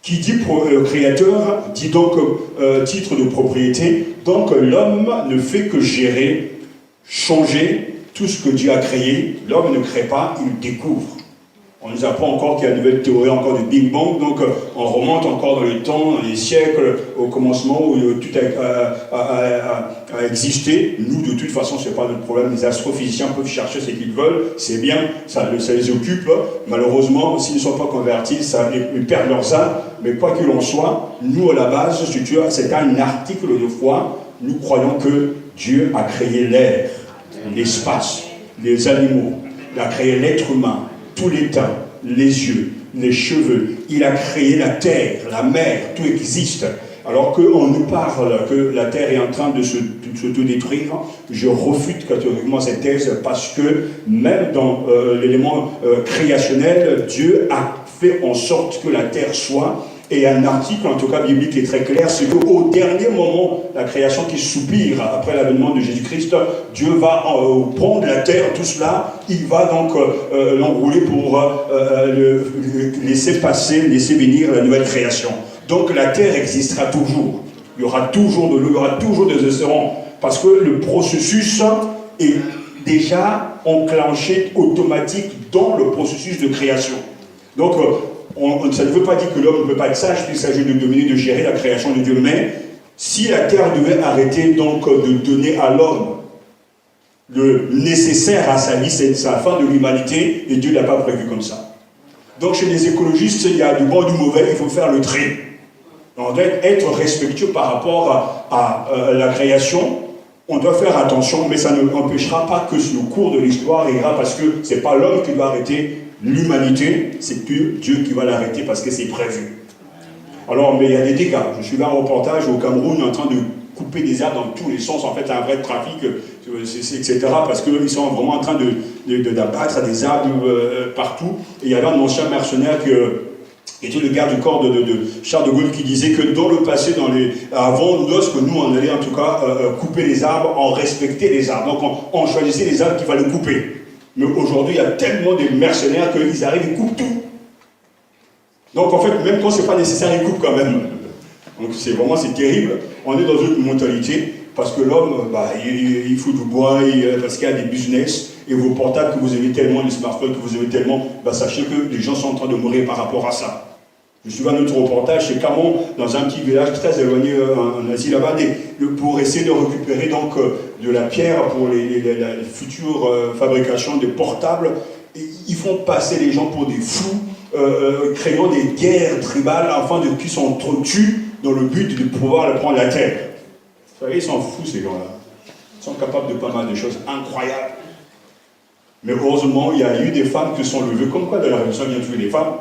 Qui dit créateur, dit donc titre de propriété. Donc l'homme ne fait que gérer, changer tout ce que Dieu a créé. L'homme ne crée pas, il découvre. On nous apprend encore qu'il y a une nouvelle théorie encore du Big Bang, donc on remonte encore dans le temps, dans les siècles, au commencement où tout a existé. Nous, de toute façon, ce n'est pas notre problème. Les astrophysiciens peuvent chercher ce qu'ils veulent, c'est bien, ça les occupe. Malheureusement, s'ils ne sont pas convertis, ils perdent leurs âmes. Mais quoi qu'il en soit, nous, à la base, c'est un article de foi. Nous croyons que Dieu a créé l'air, l'espace, les animaux, il a créé l'être humain, tous les temps, les yeux, les cheveux. Il a créé la terre, la mer, tout existe. Alors qu'on nous parle que la terre est en train de se détruire, je refute catégoriquement cette thèse parce que même dans l'élément créationnel, Dieu a fait en sorte que la terre soit Et un article, en tout cas biblique, est très clair, c'est qu'au dernier moment, la création qui soupire après l'avènement de Jésus-Christ, Dieu va prendre la terre, tout cela, il va donc l'enrouler pour laisser passer, laisser venir la nouvelle création. Donc la terre existera toujours. Il y aura toujours de l'eau, il y aura toujours des océans, parce que le processus est déjà enclenché automatique dans le processus de création. Donc, ça ne veut pas dire que l'homme ne peut pas être sage, puisqu'il s'agit de dominer, de gérer la création de Dieu, mais si la terre devait arrêter donc de donner à l'homme le nécessaire à sa vie, c'est sa fin de l'humanité, et Dieu ne l'a pas prévu comme ça. Donc chez les écologistes, il y a du bon et du mauvais, il faut faire le trait. On doit être respectueux par rapport à la création. On doit faire attention, mais ça ne empêchera pas que le cours de l'histoire ira, parce que ce n'est pas l'homme qui doit arrêter l'humanité, c'est Dieu qui va l'arrêter parce que c'est prévu. Alors, mais il y a des dégâts. Je suis là en reportage au Cameroun en train de couper des arbres dans tous les sens. En fait, un vrai trafic, etc. Parce qu'ils sont vraiment en train d'abattre des arbres partout. Et il y avait un ancien mercenaire qui était le garde du corps de Charles de Gaulle qui disait que dans le passé, avant, lorsque nous, on allait en tout cas couper les arbres, on respectait les arbres. Donc on choisissait les arbres qu'il fallait couper. Mais aujourd'hui, il y a tellement de mercenaires qu'ils arrivent, ils coupent tout. Donc en fait, même quand ce n'est pas nécessaire, ils coupent quand même. Donc c'est terrible. On est dans une mentalité, parce que l'homme, il fout du bois, parce qu'il y a des business, et vos portables que vous avez tellement, les smartphones que vous avez tellement, sachez que les gens sont en train de mourir par rapport à ça. Je suis à notre reportage, c'est Camon, dans un petit village très éloigné en Asie là-bas, pour essayer de récupérer donc de la pierre pour la future fabrication de portables. Et ils font passer les gens pour des fous, créant des guerres tribales, afin qu'ils s'entretuent dans le but de pouvoir prendre la terre. Vous savez, ils sont fous ces gens-là. Ils sont capables de pas mal de choses incroyables. Mais heureusement, il y a eu des femmes qui sont levées, comme quoi de la révolution vient tuer les femmes,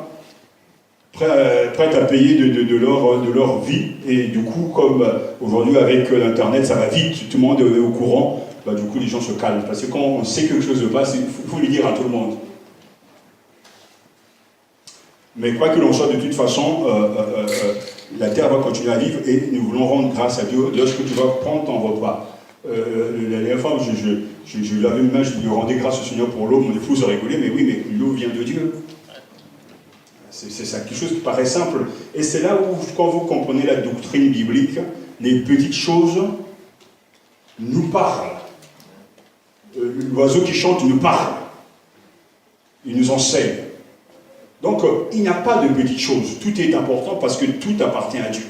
prêtes à payer de leur vie. Et du coup, comme aujourd'hui avec l'Internet, ça va vite, tout le monde est au courant, du coup les gens se calment. Parce que quand on sait que quelque chose se passe, il faut le dire à tout le monde. Mais quoi que l'on soit, de toute façon, la terre va continuer à vivre et nous voulons rendre grâce à Dieu lorsque tu vas prendre ton repas. La dernière fois, je lavais mes mains, je lui rendais grâce au Seigneur pour l'eau. Mon épouse a rigolé, mais oui, mais l'eau vient de Dieu. C'est ça, quelque chose qui paraît simple. Et c'est là où, quand vous comprenez la doctrine biblique, les petites choses nous parlent. L'oiseau qui chante nous parle. Il nous enseigne. Donc, il n'y a pas de petites choses. Tout est important parce que tout appartient à Dieu.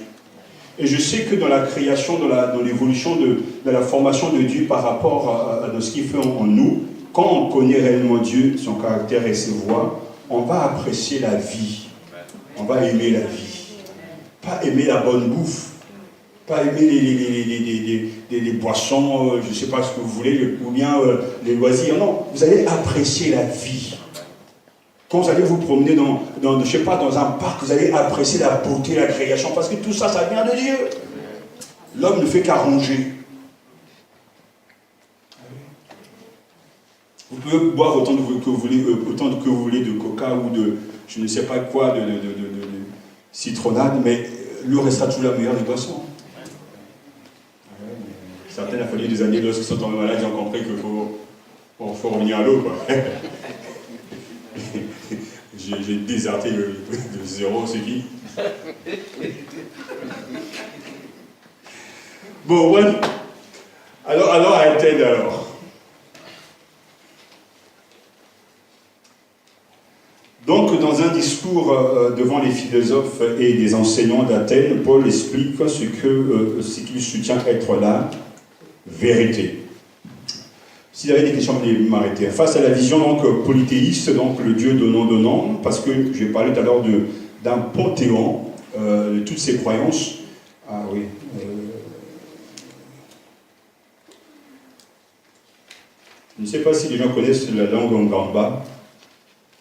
Et je sais que dans la création, dans l'évolution de la formation de Dieu par rapport à ce qu'il fait en nous, quand on connaît réellement Dieu, son caractère et ses voies, on va apprécier la vie. On va aimer la vie. Pas aimer la bonne bouffe. Pas aimer les boissons, je ne sais pas ce que vous voulez, ou bien les loisirs. Non, vous allez apprécier la vie. Quand vous allez vous promener dans un parc, vous allez apprécier la beauté, la création, parce que tout ça, ça vient de Dieu. L'homme ne fait qu'arranger. Vous pouvez boire autant que vous voulez de coca ou de je ne sais pas quoi, de citronnade, mais l'eau restera toujours la meilleure des boissons. Certains, il a fallu des années lorsqu'ils sont tombés malades, ils ont compris qu'il faut revenir à l'eau. J'ai déserté le zéro, c'est qui. Bon, ouais. Alors, à Athènes, alors. Donc, dans un discours devant les philosophes et les enseignants d'Athènes, Paul explique ce qu'il soutient être la vérité. S'il y avait des questions, veuillez m'arrêter. Face à la vision donc polythéiste, donc le Dieu donnant, parce que j'ai parlé tout à l'heure d'un panthéon, de toutes ces croyances. Ah oui. Je ne sais pas si les gens connaissent la langue ngamba.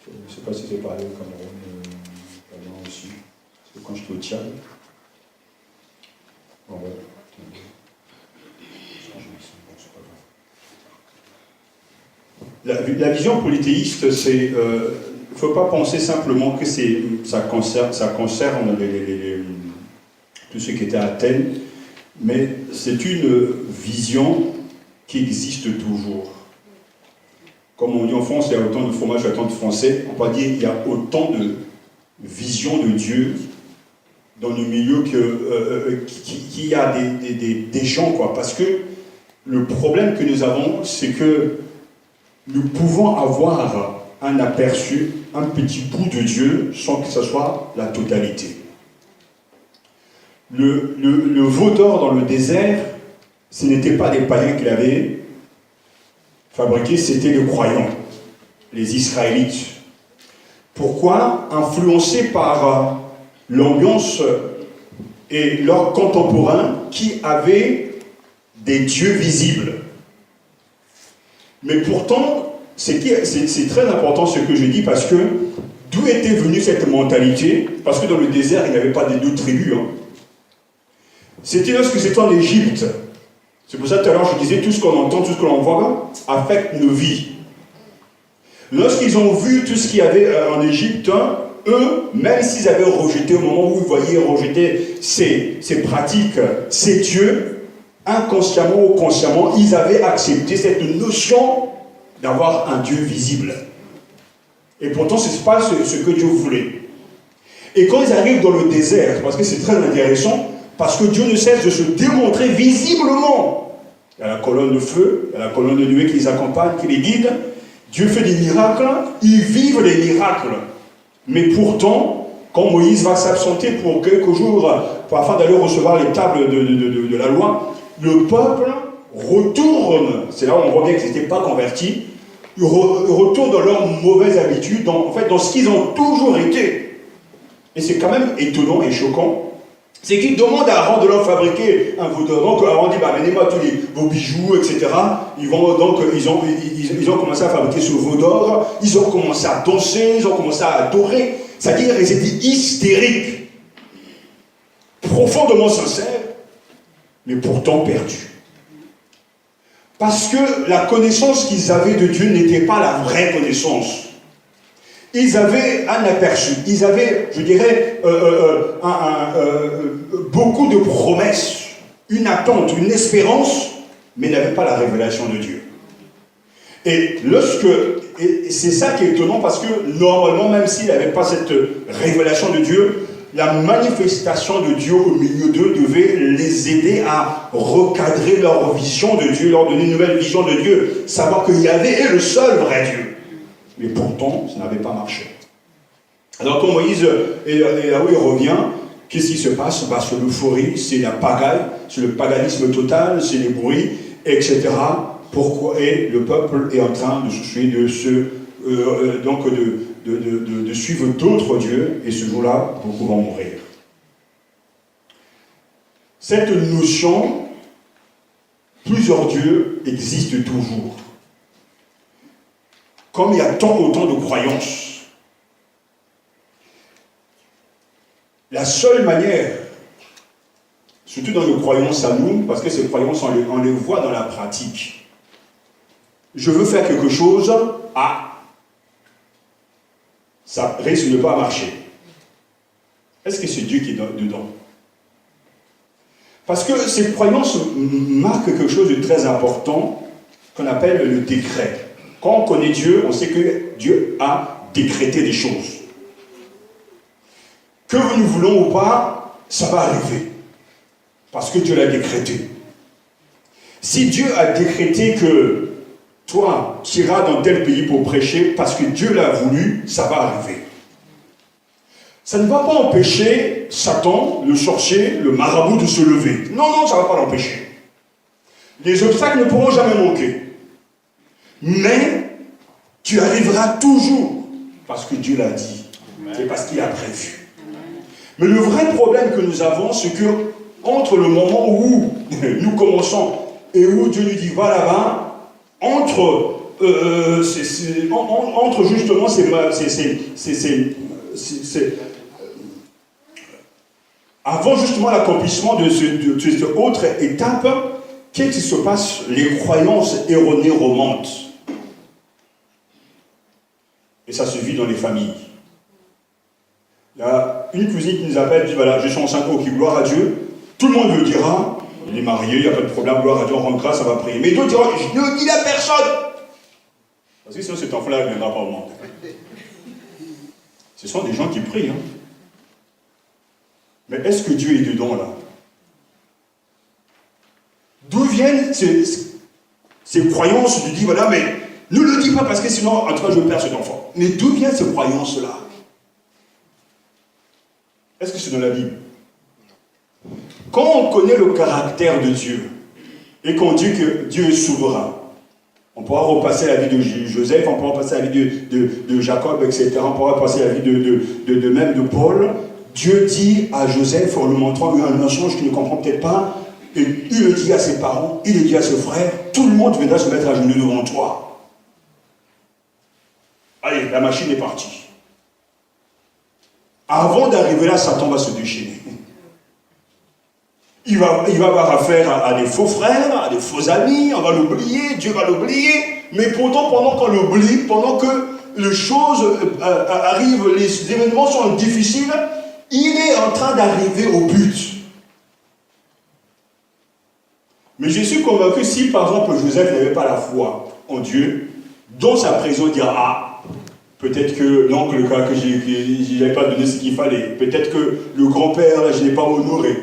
Je ne sais pas si c'est parlé au Cameroun, pas loin aussi. C'est quand j'étais au Tchad. Bon, ouais. La vision polythéiste, c'est faut pas penser simplement que ça concerne tout ce qui était à Athènes, mais c'est une vision qui existe toujours. Comme on dit en France, il y a autant de fromage, il y a autant de français. On va dire qu'il y a autant de visions de Dieu dans le milieu qu'il y a des gens, quoi. Parce que le problème que nous avons, c'est que nous pouvons avoir un aperçu, un petit bout de Dieu, sans que ce soit la totalité. Le veau d'or dans le désert, ce n'était pas des païens qui l'avaient fabriqué, c'était les croyants, les Israélites. Pourquoi? Influencés par l'ambiance et leurs contemporains qui avaient des dieux visibles. Mais pourtant, c'est très important ce que je dis, parce que d'où était venue cette mentalité? Parce que dans le désert, il n'y avait pas des deux tribus. Hein. C'était lorsque c'était en Égypte. C'est pour ça que tout à l'heure je disais, tout ce qu'on entend, tout ce que l'on voit affecte nos vies. Lorsqu'ils ont vu tout ce qu'il y avait en Égypte, eux, même s'ils avaient rejeté, au moment où vous voyez rejeter ces pratiques, ces dieux, inconsciemment ou consciemment, ils avaient accepté cette notion d'avoir un Dieu visible. Et pourtant, ce n'est pas ce que Dieu voulait. Et quand ils arrivent dans le désert, parce que c'est très intéressant, parce que Dieu ne cesse de se démontrer visiblement. Il y a la colonne de feu, il y a la colonne de nuée qui les accompagne, qui les guide. Dieu fait des miracles, ils vivent les miracles. Mais pourtant, quand Moïse va s'absenter pour quelques jours, afin d'aller recevoir les tables de la loi, le peuple retourne, c'est là où on voit bien qu'ils n'étaient pas convertis, ils retournent dans leurs mauvaises habitudes, dans ce qu'ils ont toujours été. Et c'est quand même étonnant et choquant. C'est qu'ils demandent à Aaron de leur fabriquer un veau d'or. Donc Aaron dit, amenez-moi tous vos bijoux, etc. Ils ont commencé à fabriquer ce veau d'or, ils ont commencé à danser, ils ont commencé à adorer. C'est-à-dire qu'ils étaient hystériques, profondément sincères, mais pourtant perdus. Parce que la connaissance qu'ils avaient de Dieu n'était pas la vraie connaissance. Ils avaient un aperçu, ils avaient, je dirais, beaucoup de promesses, une attente, une espérance, mais n'avaient pas la révélation de Dieu. Et c'est ça qui est étonnant, parce que normalement, même s'ils n'avaient pas cette révélation de Dieu, la manifestation de Dieu au milieu d'eux devait les aider à recadrer leur vision de Dieu, leur donner une nouvelle vision de Dieu, savoir que Yahvé est le seul vrai Dieu. Mais pourtant, ça n'avait pas marché. Alors quand Moïse est là où il revient, qu'est-ce qui se passe? C'est l'euphorie, c'est la pagaille, c'est le paganisme total, c'est les bruits, etc. Pourquoi? Et le peuple est en train de de suivre d'autres dieux, et ce jour-là, beaucoup vont mourir. Cette notion, plusieurs dieux existent toujours. Comme il y a autant de croyances, la seule manière, surtout dans nos croyances à nous, parce que ces croyances, on les voit dans la pratique. Je veux faire quelque chose, ça risque de ne pas marcher. Est-ce que c'est Dieu qui est dedans? Parce que ces croyances marquent quelque chose de très important qu'on appelle le décret. Quand on connaît Dieu, on sait que Dieu a décrété des choses. Que nous voulons ou pas, ça va arriver. Parce que Dieu l'a décrété. Si Dieu a décrété que toi, tu iras dans tel pays pour prêcher, parce que Dieu l'a voulu, ça va arriver. Ça ne va pas empêcher Satan, le sorcier, le marabout de se lever. Non, ça ne va pas l'empêcher. Les obstacles ne pourront jamais manquer. Mais tu arriveras toujours parce que Dieu l'a dit. C'est parce qu'il a prévu. Mais le vrai problème que nous avons, c'est que entre le moment où nous commençons et où Dieu nous dit va là-bas, entre justement avant justement l'accomplissement de cette autre étape, qu'est-ce qui se passe? Les croyances erronées remontent. Et ça se vit dans les familles. Il y a une cousine qui nous appelle, dit voilà, je suis enceinte, ok, gloire à Dieu. Tout le monde le dira. Il est marié, il n'y a pas de problème, gloire à Dieu, on rend grâce, ça va prier. Mais d'autres diront, je ne dis à personne. Parce que sinon cet enfant-là ne viendra pas au monde. Ce sont des gens qui prient. Hein. Mais est-ce que Dieu est dedans là? D'où viennent ces croyances? Tu dis, voilà, mais ne le dis pas parce que sinon, en tout cas, je perds cet enfant. Mais d'où viennent ces croyances-là? Est-ce que c'est dans la Bible? Quand on connaît le caractère de Dieu et qu'on dit que Dieu est souverain, on pourra repasser la vie de Joseph, on pourra passer la vie de Jacob, etc. On pourra passer la vie même de Paul. Dieu dit à Joseph, en lui montrant un mensonge qu'il ne comprend peut-être pas, et il le dit à ses parents, il le dit à ses frères, tout le monde viendra se mettre à genoux devant toi. Allez, la machine est partie. Avant d'arriver là, Satan va se déchaîner. Il va avoir affaire à des faux frères, à des faux amis, on va l'oublier, Dieu va l'oublier, mais pourtant, pendant qu'on l'oublie, pendant que les choses arrivent, les événements sont difficiles, il est en train d'arriver au but. Mais je suis convaincu, si par exemple Joseph n'avait pas la foi en Dieu, dans sa prison, il dira, ah, peut-être que l'oncle, que je n'avais pas donné ce qu'il fallait, peut-être que le grand-père, là, je ne l'ai pas honoré,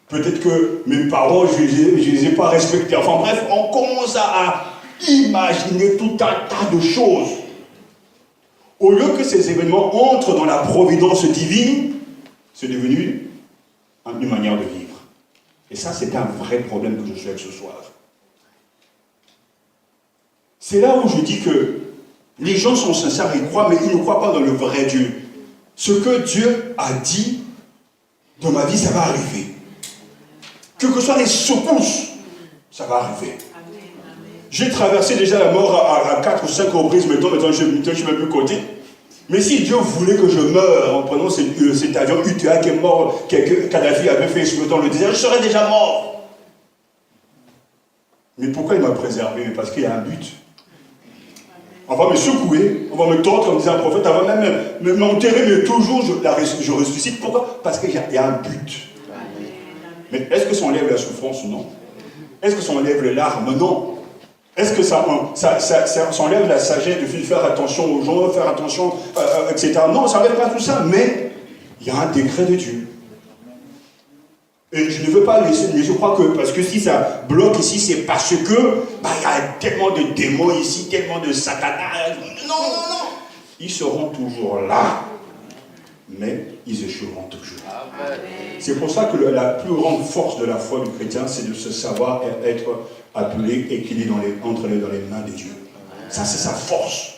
peut-être que mes parents, je ne les ai pas respectés. Enfin bref, on commence à imaginer tout un tas de choses. Au lieu que ces événements entrent dans la providence divine, c'est devenu une manière de vivre. Et ça, c'est un vrai problème que je soulève ce soir. C'est là où je dis que les gens sont sincères, ils croient, mais ils ne croient pas dans le vrai Dieu. Ce que Dieu a dit, dans ma vie, ça va arriver. Quelles que soient les secousses, ça va arriver. J'ai traversé déjà la mort à 4 ou 5 reprises, maintenant je ne suis même plus côté. Mais si Dieu voulait que je meure en prenant cet avion UTA qui est mort, que Kadhafi avait fait exploser dans le désert, je serais déjà mort. Mais pourquoi il m'a préservé? Parce qu'il y a un but. On va me secouer, on va me tordre, comme disait un prophète, on va même m'enterrer, mais toujours je ressuscite. Pourquoi? Parce qu'il y a un but. Mais est-ce que ça enlève la souffrance? Non. Est-ce que ça enlève les larmes? Non. Est-ce que ça enlève la sagesse de faire attention aux gens, faire attention, etc. Non, ça n'enlève pas tout ça, mais il y a un décret de Dieu. Et je ne veux pas laisser, mais je crois que, parce que si ça bloque ici, c'est parce que, il y a tellement de démons ici, tellement de satanas. Non. Ils seront toujours là, mais ils échoueront toujours. C'est pour ça que la plus grande force de la foi du chrétien, c'est de se savoir être appelé et qu'il est entre dans les mains de Dieu. Ça, c'est sa force.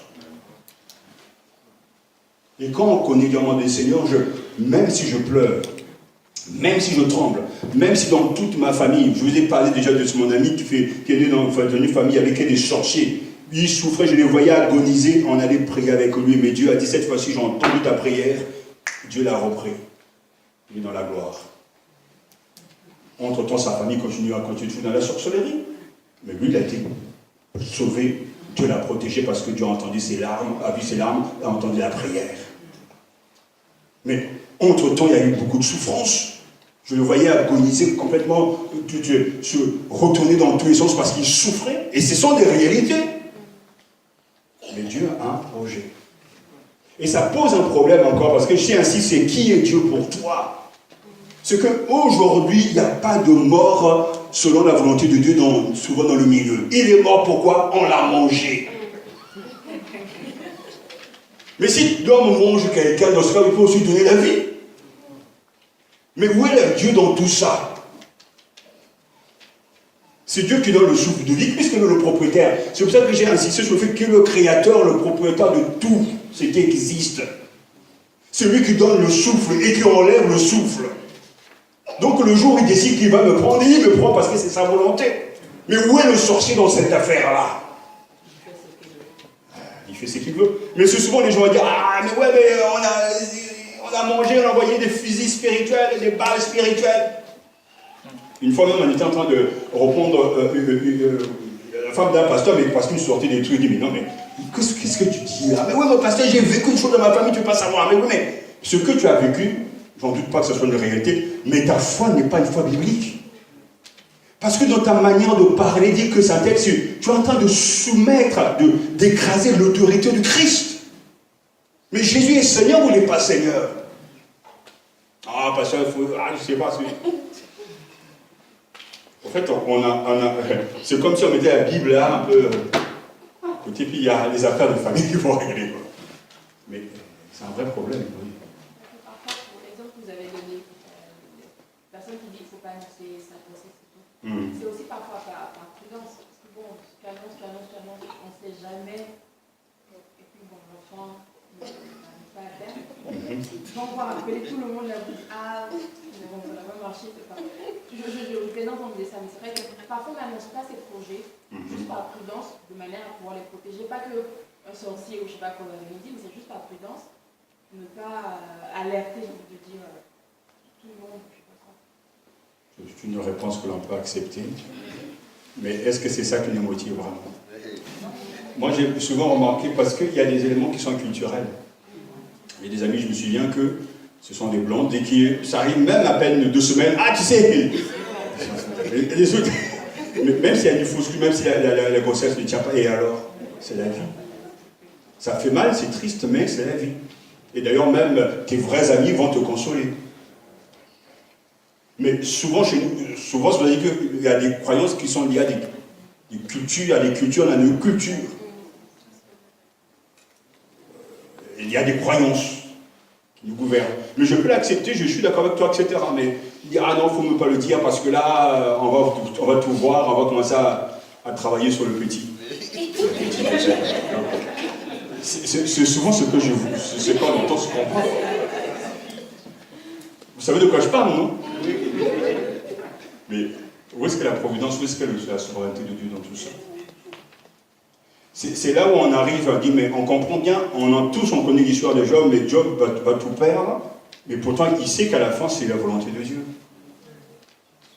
Et quand on connaît l'élément des Seigneurs, même si je pleure, même si je tremble, même si dans toute ma famille, je vous ai parlé déjà de mon ami qui est né dans une famille avec des sorciers, il souffrait, je les voyais agoniser, on allait prier avec lui, mais Dieu a dit, cette fois-ci, j'ai entendu ta prière, Dieu l'a repris. Il est dans la gloire. Entre-temps, sa famille continue dans la sorcellerie. Mais lui, il a été sauvé. Dieu l'a protégé parce que Dieu a entendu ses larmes, a vu ses larmes, a entendu la prière. Mais entre-temps, il y a eu beaucoup de souffrance. Je le voyais agoniser complètement, se retourner dans tous les sens parce qu'il souffrait. Et ce sont des réalités. Mais Dieu a un projet. Et ça pose un problème encore, parce que je sais ainsi, c'est qui est Dieu pour toi? C'est qu'aujourd'hui, il n'y a pas de mort selon la volonté de Dieu, souvent dans le milieu. Il est mort, pourquoi? On l'a mangé. Mais si l'homme mange quelqu'un, dans ce cas, il peut aussi donner la vie. Mais où est Dieu dans tout ça? C'est Dieu qui donne le souffle de vie, puisque nous le propriétaire. C'est pour ça que j'ai insisté sur le fait qu'il est le créateur, le propriétaire de tout ce qui existe. C'est lui qui donne le souffle et qui enlève le souffle. Donc le jour où il décide qu'il va me prendre, il me prend parce que c'est sa volonté. Mais où est le sorcier dans cette affaire-là? Il fait ce qu'il veut. Mais c'est souvent les gens vont dire, ah mais ouais, mais on a mangé, on a envoyé des fusils spirituels, des balles spirituelles. Une fois même, on était en train de reprendre la femme d'un pasteur, mais parce qu'il me sortait des trucs, il dit, mais non, mais qu'est-ce que tu dis là? Mais oui, mon pasteur, j'ai vécu une chose dans ma famille, tu ne veux pas savoir. Mais oui, mais ce que tu as vécu, j'en doute pas que ce soit une réalité, mais ta foi n'est pas une foi biblique. Parce que dans ta manière de parler, dire que c'est un texte, tu es en train de soumettre, d'écraser l'autorité du Christ. Mais Jésus est Seigneur ou il n'est pas Seigneur? Ah, pasteur, il faut... Ah, je ne sais pas. En fait, c'est comme si on mettait la Bible là, un peu... Côté, puis il y a les affaires de famille qu'il faut régler. Quoi. Mais c'est un vrai problème. Oui. Parfois, pour l'exemple que vous avez donné, personne qui dit qu'il ne faut pas annoncer sa grossesse et tout. C'est aussi parfois par prudence. Parce que bon, tu annonces, on ne sait jamais. Et puis bon, l'enfant n'arrive pas à terme. Donc on va rappeler tout le monde là, vous dit, ah, bon, ça n'a pas marché. Je plaisante en disant ça, mais c'est vrai que parfois on n'annonce pas ses projets, juste par prudence, de manière à pouvoir les protéger. Pas qu'un sorcier ou je ne sais pas quoi avait dit, mais c'est juste par prudence, ne pas alerter, j'ai envie de dire, tout le monde. C'est une réponse que l'on peut accepter. Mais est-ce que c'est ça qui nous motive vraiment? Moi, j'ai souvent remarqué, parce qu'il y a des éléments qui sont culturels. Il y a des amis, je me souviens que ce sont des blondes, dès que ça arrive même à peine 2 semaines, ah, tu sais, les autres, même s'il y a du fausse, même si la grossesse ne tient pas, et alors, c'est la vie. Ça fait mal, c'est triste, mais c'est la vie. Et d'ailleurs, même tes vrais amis vont te consoler. Mais souvent, chez nous, souvent, ça veut dire qu'il y a des croyances qui sont liées à des cultures, on a nos cultures. Il y a des croyances qui nous gouvernent. Mais je peux l'accepter, je suis d'accord avec toi, etc. Mais il dit, ah non, il ne faut même pas le dire parce que là, on va tout voir, on va commencer à travailler sur le petit. C'est souvent ce que c'est quand on entend ce qu'on parle. Vous savez de quoi je parle, non? Mais où est-ce que la providence, où est-ce que la souveraineté de Dieu dans tout ça? C'est là où on arrive à dire, mais on comprend bien, on connaît l'histoire de Job, mais Job va tout perdre, mais pourtant il sait qu'à la fin c'est la volonté de Dieu.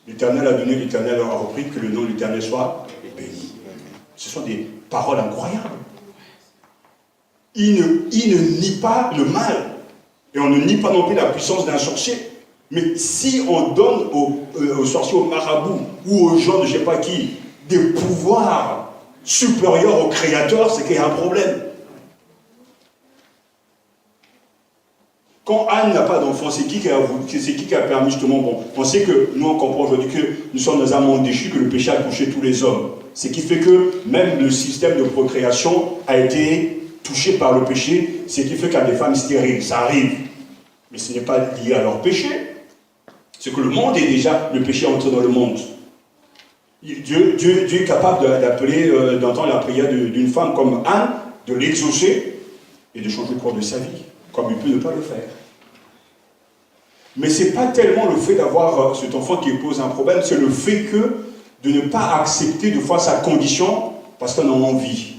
L'Éternel a donné, l'Éternel a repris, que le nom de l'Éternel soit béni. Ce sont des paroles incroyables. Il ne nie pas le mal, et on ne nie pas non plus la puissance d'un sorcier. Mais si on donne aux sorciers, aux marabouts, ou aux gens de je ne sais pas qui, des pouvoirs supérieurs au Créateur, c'est qu'il y a un problème. Quand Anne n'a pas d'enfant, c'est qui qui a permis justement, bon, on sait que nous on comprend aujourd'hui que nous sommes dans un monde déchu, que le péché a touché tous les hommes. Ce qui fait que même le système de procréation a été touché par le péché, ce qui fait qu'il y a des femmes stériles, ça arrive. Mais ce n'est pas lié à leur péché. C'est que le monde est déjà, le péché est entré dans le monde. Dieu est capable d'entendre la prière d'une femme comme Anne, de l'exaucer et de changer le cours de sa vie, comme il peut ne pas le faire. Mais ce n'est pas tellement le fait d'avoir cet enfant qui pose un problème, c'est le fait de ne pas accepter de fois sa condition parce qu'on en a envie.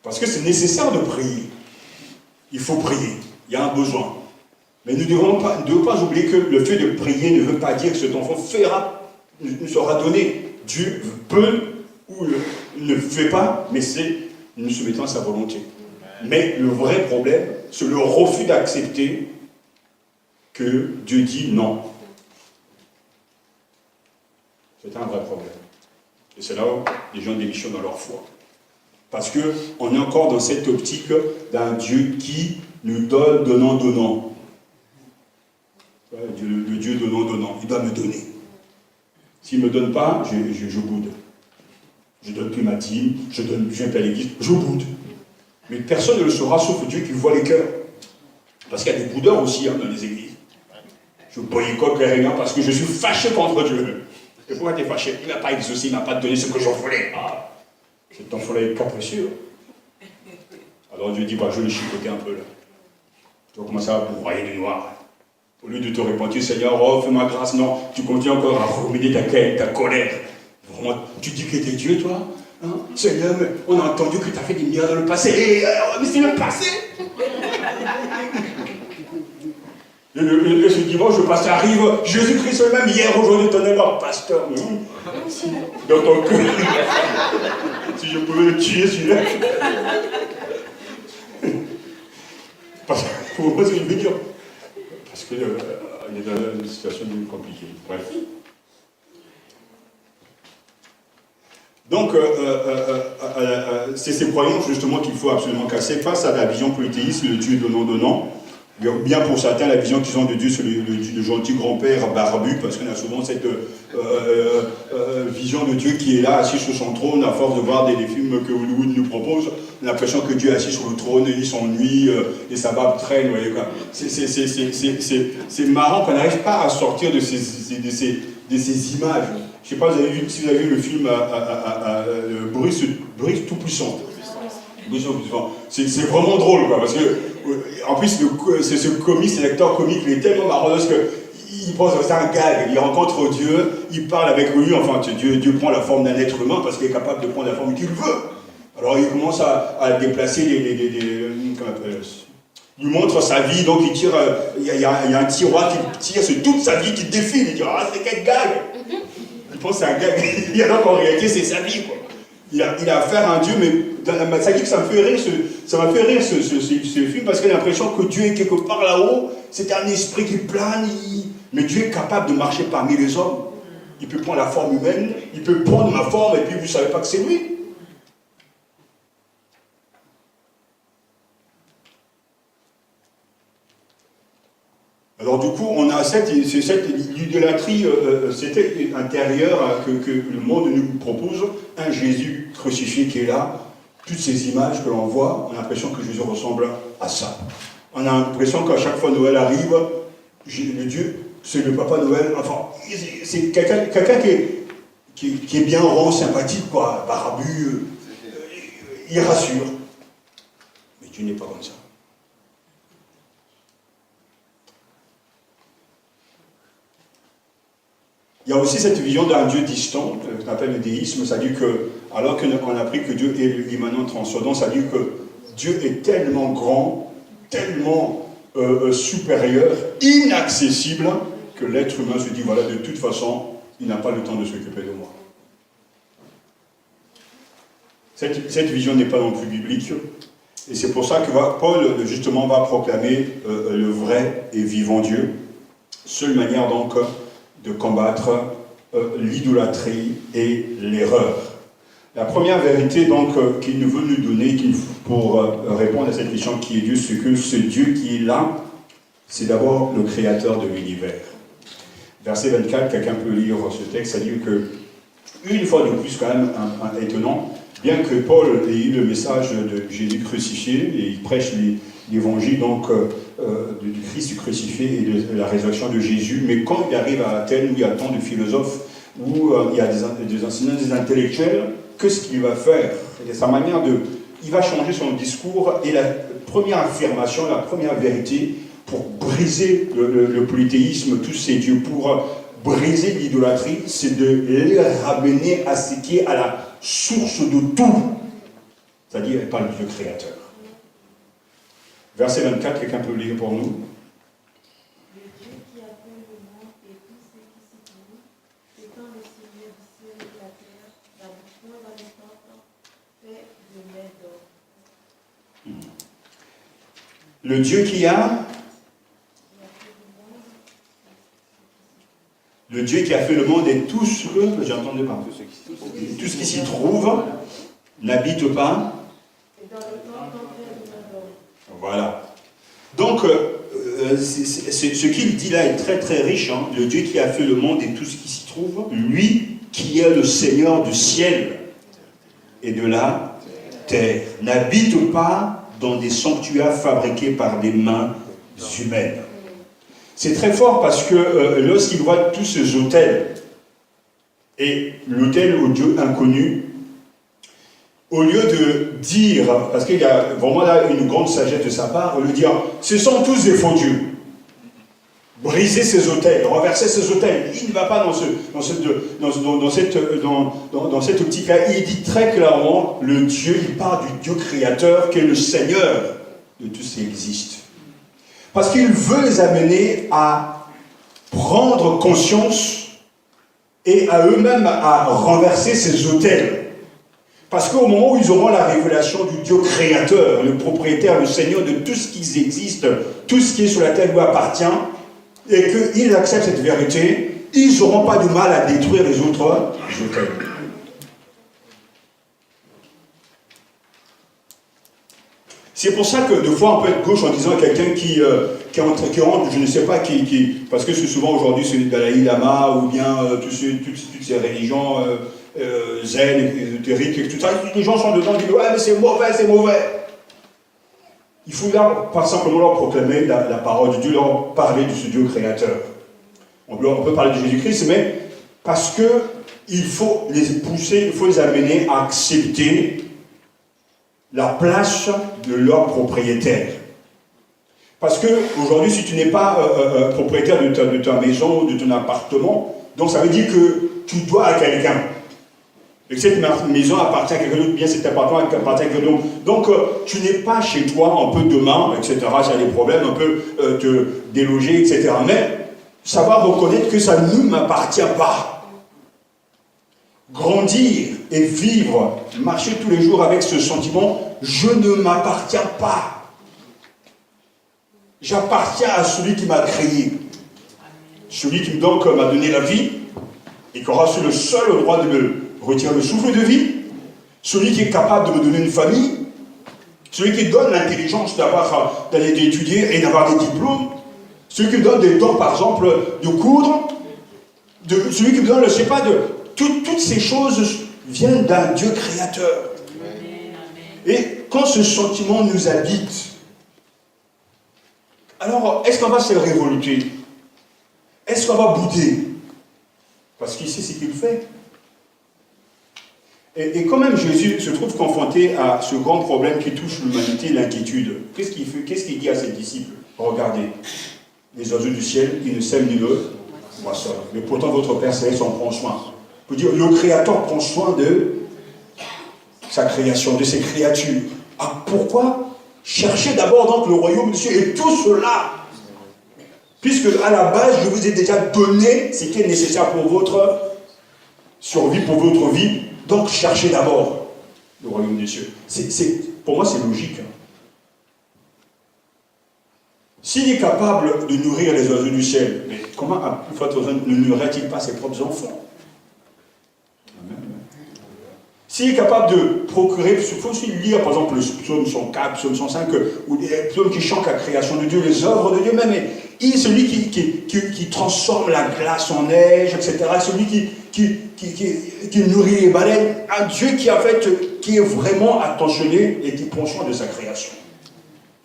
Parce que c'est nécessaire de prier. Il faut prier. Il y a un besoin. Mais nous ne devons pas oublier que le fait de prier ne veut pas dire que cet enfant nous sera donné. Dieu peut ou ne fait pas, mais c'est nous soumettons à sa volonté. Mais le vrai problème, c'est le refus d'accepter que Dieu dit non. C'est un vrai problème. Et c'est là où les gens démissionnent dans leur foi. Parce qu'on est encore dans cette optique d'un Dieu qui nous donne, donnant. Le Dieu donnant. Il doit me donner. S'il ne me donne pas, je boude. Je ne donne plus ma dîme, je viens pas à l'église, je boude. Mais personne ne le saura sauf Dieu qui voit les cœurs. Parce qu'il y a des boudeurs aussi dans les églises. Je boycotte les réunions parce que je suis fâché contre Dieu. Et pourquoi tu es fâché? Il ne m'a pas exaucé, il ne m'a pas donné ce que j'en voulais. Ah, cet enfant-là est capricieux. Alors Dieu dit, bah, je vais le chicoter un peu là. Tu vas commencer à broyer du noir. Au lieu de te repentir, Seigneur, oh, fais-moi grâce, non, tu continues encore à ruminer ta colère. Vraiment, tu dis que tu es Dieu, toi, hein? Seigneur, mais on a entendu que tu as fait des miracles dans le passé. Mais c'est le passé. Ce dimanche, le pasteur arrive, Jésus-Christ est le même hier, aujourd'hui, éternellement, pasteur. Dans ton cœur. Si je pouvais le tuer, celui-là. Parce que, pour moi, c'est une dire. Parce qu'il est dans une situation compliquée. Bref. Donc, c'est ces croyances justement qu'il faut absolument casser face à la vision polythéiste, le Dieu donnant-donnant. Bien pour certains, la vision qu'ils ont de Dieu, c'est le gentil grand-père barbu, parce qu'on a souvent cette vision de Dieu qui est là, assis sur son trône, à force de voir des films que Hollywood nous propose, on a l'impression que Dieu est assis sur le trône, et il s'ennuie, et sa barbe traîne, vous voyez quoi. C'est marrant qu'on n'arrive pas à sortir de ces images. Je ne sais pas si vous avez vu le film Bruce Tout-Puissant. C'est vraiment drôle, quoi, parce que, en plus, c'est ce comique, cet acteur comique, il est tellement marrant, parce qu'il pense que c'est un gag, il rencontre Dieu, il parle avec lui, enfin, Dieu prend la forme d'un être humain, parce qu'il est capable de prendre la forme qu'il veut. Alors, il commence à déplacer comment on appelle, il lui montre sa vie, donc il tire, il y a un tiroir qui tire, c'est toute sa vie qui défile, il dit, ah, c'est quel gag. Il pense que c'est un gag, alors qu'en réalité, c'est sa vie, quoi. Il a affaire à un Dieu, mais ça dit que ça m'a fait rire ce film, parce qu'il a l'impression que Dieu est quelque part là-haut, c'est un esprit qui plane, mais Dieu est capable de marcher parmi les hommes. Il peut prendre la forme humaine, il peut prendre ma forme, et puis vous ne savez pas que c'est lui. Alors du coup, on a cette idolâtrie intérieure que le monde nous propose, un Jésus crucifié qui est là, toutes ces images que l'on voit, on a l'impression que Jésus ressemble à ça. On a l'impression qu'à chaque fois Noël arrive, le Dieu, c'est le Papa Noël, enfin, c'est quelqu'un qui est bien rond, sympathique, quoi, barbu, il rassure. Mais Dieu n'est pas comme ça. Il y a aussi cette vision d'un Dieu distant, qu'on appelle le déisme, ça dit que, alors qu'on a appris que Dieu est l'immanent transcendant, ça dit que Dieu est tellement grand, tellement supérieur, inaccessible, que l'être humain se dit, voilà, de toute façon, il n'a pas le temps de s'occuper de moi. Cette vision n'est pas non plus biblique, et c'est pour ça que Paul, justement, va proclamer le vrai et vivant Dieu. Seule manière, donc, de combattre l'idolâtrie et l'erreur. La première vérité donc qu'il veut nous donner pour répondre à cette question qui est Dieu, c'est que ce Dieu qui est là, c'est d'abord le créateur de l'univers. Verset 24, quelqu'un peut lire ce texte, ça dit que, une fois de plus quand même étonnant, bien que Paul ait eu le message de Jésus crucifié, et il prêche l'évangile donc du Christ crucifié et de la résurrection de Jésus, mais quand il arrive à Athènes, où il y a tant de philosophes, où il y a des enseignants, des intellectuels, qu'est-ce qu'il va faire? Et sa manière il va changer son discours, et la première affirmation, la première vérité, pour briser le polythéisme, tous ces dieux, pour briser l'idolâtrie, c'est de les ramener à ce qui est à la source de tout. C'est-à-dire, elle parle du Dieu créateur. Verset 24, quelqu'un peut le lire pour nous? Le Dieu qui a fait le monde et tout ce qui s'y trouve, étant le Seigneur du ciel et de la terre, n'a point dans les temps fait de main d'homme. Le Dieu qui a le Dieu qui a fait le monde et tout ce que, j'ai entendu par tout ce qui s'y trouve, n'habite pas. Et dans le temps fait de main d'homme. Voilà. Donc, ce qu'il dit là est très très riche. Hein. Le Dieu qui a fait le monde et tout ce qui s'y trouve, lui qui est le Seigneur du ciel et de la terre, n'habite pas dans des sanctuaires fabriqués par des mains humaines. C'est très fort parce que lorsqu'il voit tous ces autels et l'autel au Dieu inconnu, au lieu de dire, parce qu'il y a vraiment là une grande sagesse de sa part, au lieu de dire, ce sont tous des faux dieux. Briser ces autels, renverser ces autels. Il ne va pas dans cette optique-là. Il dit très clairement, le Dieu, il parle du Dieu créateur qui est le Seigneur de tout ce qui existe. Parce qu'il veut les amener à prendre conscience et à eux-mêmes à renverser ces autels. Parce qu'au moment où ils auront la révélation du Dieu créateur, le propriétaire, le Seigneur de tout ce qui existe, tout ce qui est sur la terre lui appartient, et qu'ils acceptent cette vérité, ils n'auront pas de mal à détruire les autres autels. C'est pour ça que des fois on peut être gauche en disant à quelqu'un qui rentre, je ne sais pas parce que c'est souvent aujourd'hui c'est le Dalai Lama ou bien toutes ces religions zen, ésotériques, tout ça, les gens sont dedans, ils disent ouais mais c'est mauvais, c'est mauvais. Il faut là, pas simplement leur proclamer la parole de Dieu, leur parler de ce Dieu créateur. On peut parler de Jésus-Christ, mais parce que il faut les pousser, il faut les amener à accepter la place de leur propriétaire. Parce que aujourd'hui, si tu n'es pas propriétaire de ta maison ou de ton appartement, donc ça veut dire que tu dois à quelqu'un. Et que cette maison appartient à quelqu'un d'autre, bien cet appartement appartient à quelqu'un d'autre. Donc tu n'es pas chez toi, on peut demain, etc., s'il y a des problèmes, on peut te déloger, etc. Mais savoir reconnaître que ça ne m'appartient pas. Grandir et vivre, marcher tous les jours avec ce sentiment, je ne m'appartiens pas. J'appartiens à celui qui m'a créé. Celui qui m'a donné la vie et qui aura le seul droit de me retirer le souffle de vie. Celui qui est capable de me donner une famille. Celui qui donne l'intelligence d'aller d'étudier et d'avoir des diplômes. Celui qui me donne des dons, par exemple, de coudre. Celui qui me donne, je ne sais pas, toutes ces choses viennent d'un Dieu créateur. Et quand ce sentiment nous habite, alors est-ce qu'on va se révolter? Est-ce qu'on va bouder? Parce qu'il sait ce qu'il fait. Et quand même Jésus se trouve confronté à ce grand problème qui touche l'humanité, l'inquiétude. Qu'est-ce qu'il fait? Qu'est-ce qu'il dit à ses disciples? Regardez, les oiseaux du ciel, ils ne sèment ni ne moissonnent. Mais pourtant votre Père Céleste en prend soin. On peut dire, le Créateur prend soin de sa création, de ses créatures. Ah, pourquoi? Cherchez d'abord donc le royaume des cieux et tout cela. Puisque à la base, je vous ai déjà donné ce qui est nécessaire pour votre survie, pour votre vie. Donc cherchez d'abord le royaume des cieux. Pour moi, c'est logique. S'il est capable de nourrir les oiseaux du ciel, mais comment ne nourrirait-il pas ses propres enfants? S'il est capable de procurer, il faut aussi lire par exemple le psaume 104, psaume 105, ou les psaumes qui chantent la création de Dieu, les œuvres de Dieu, même il est celui qui transforme la glace en neige, etc. Celui qui nourrit les baleines, un Dieu qui est vraiment attentionné et qui prend soin de sa création.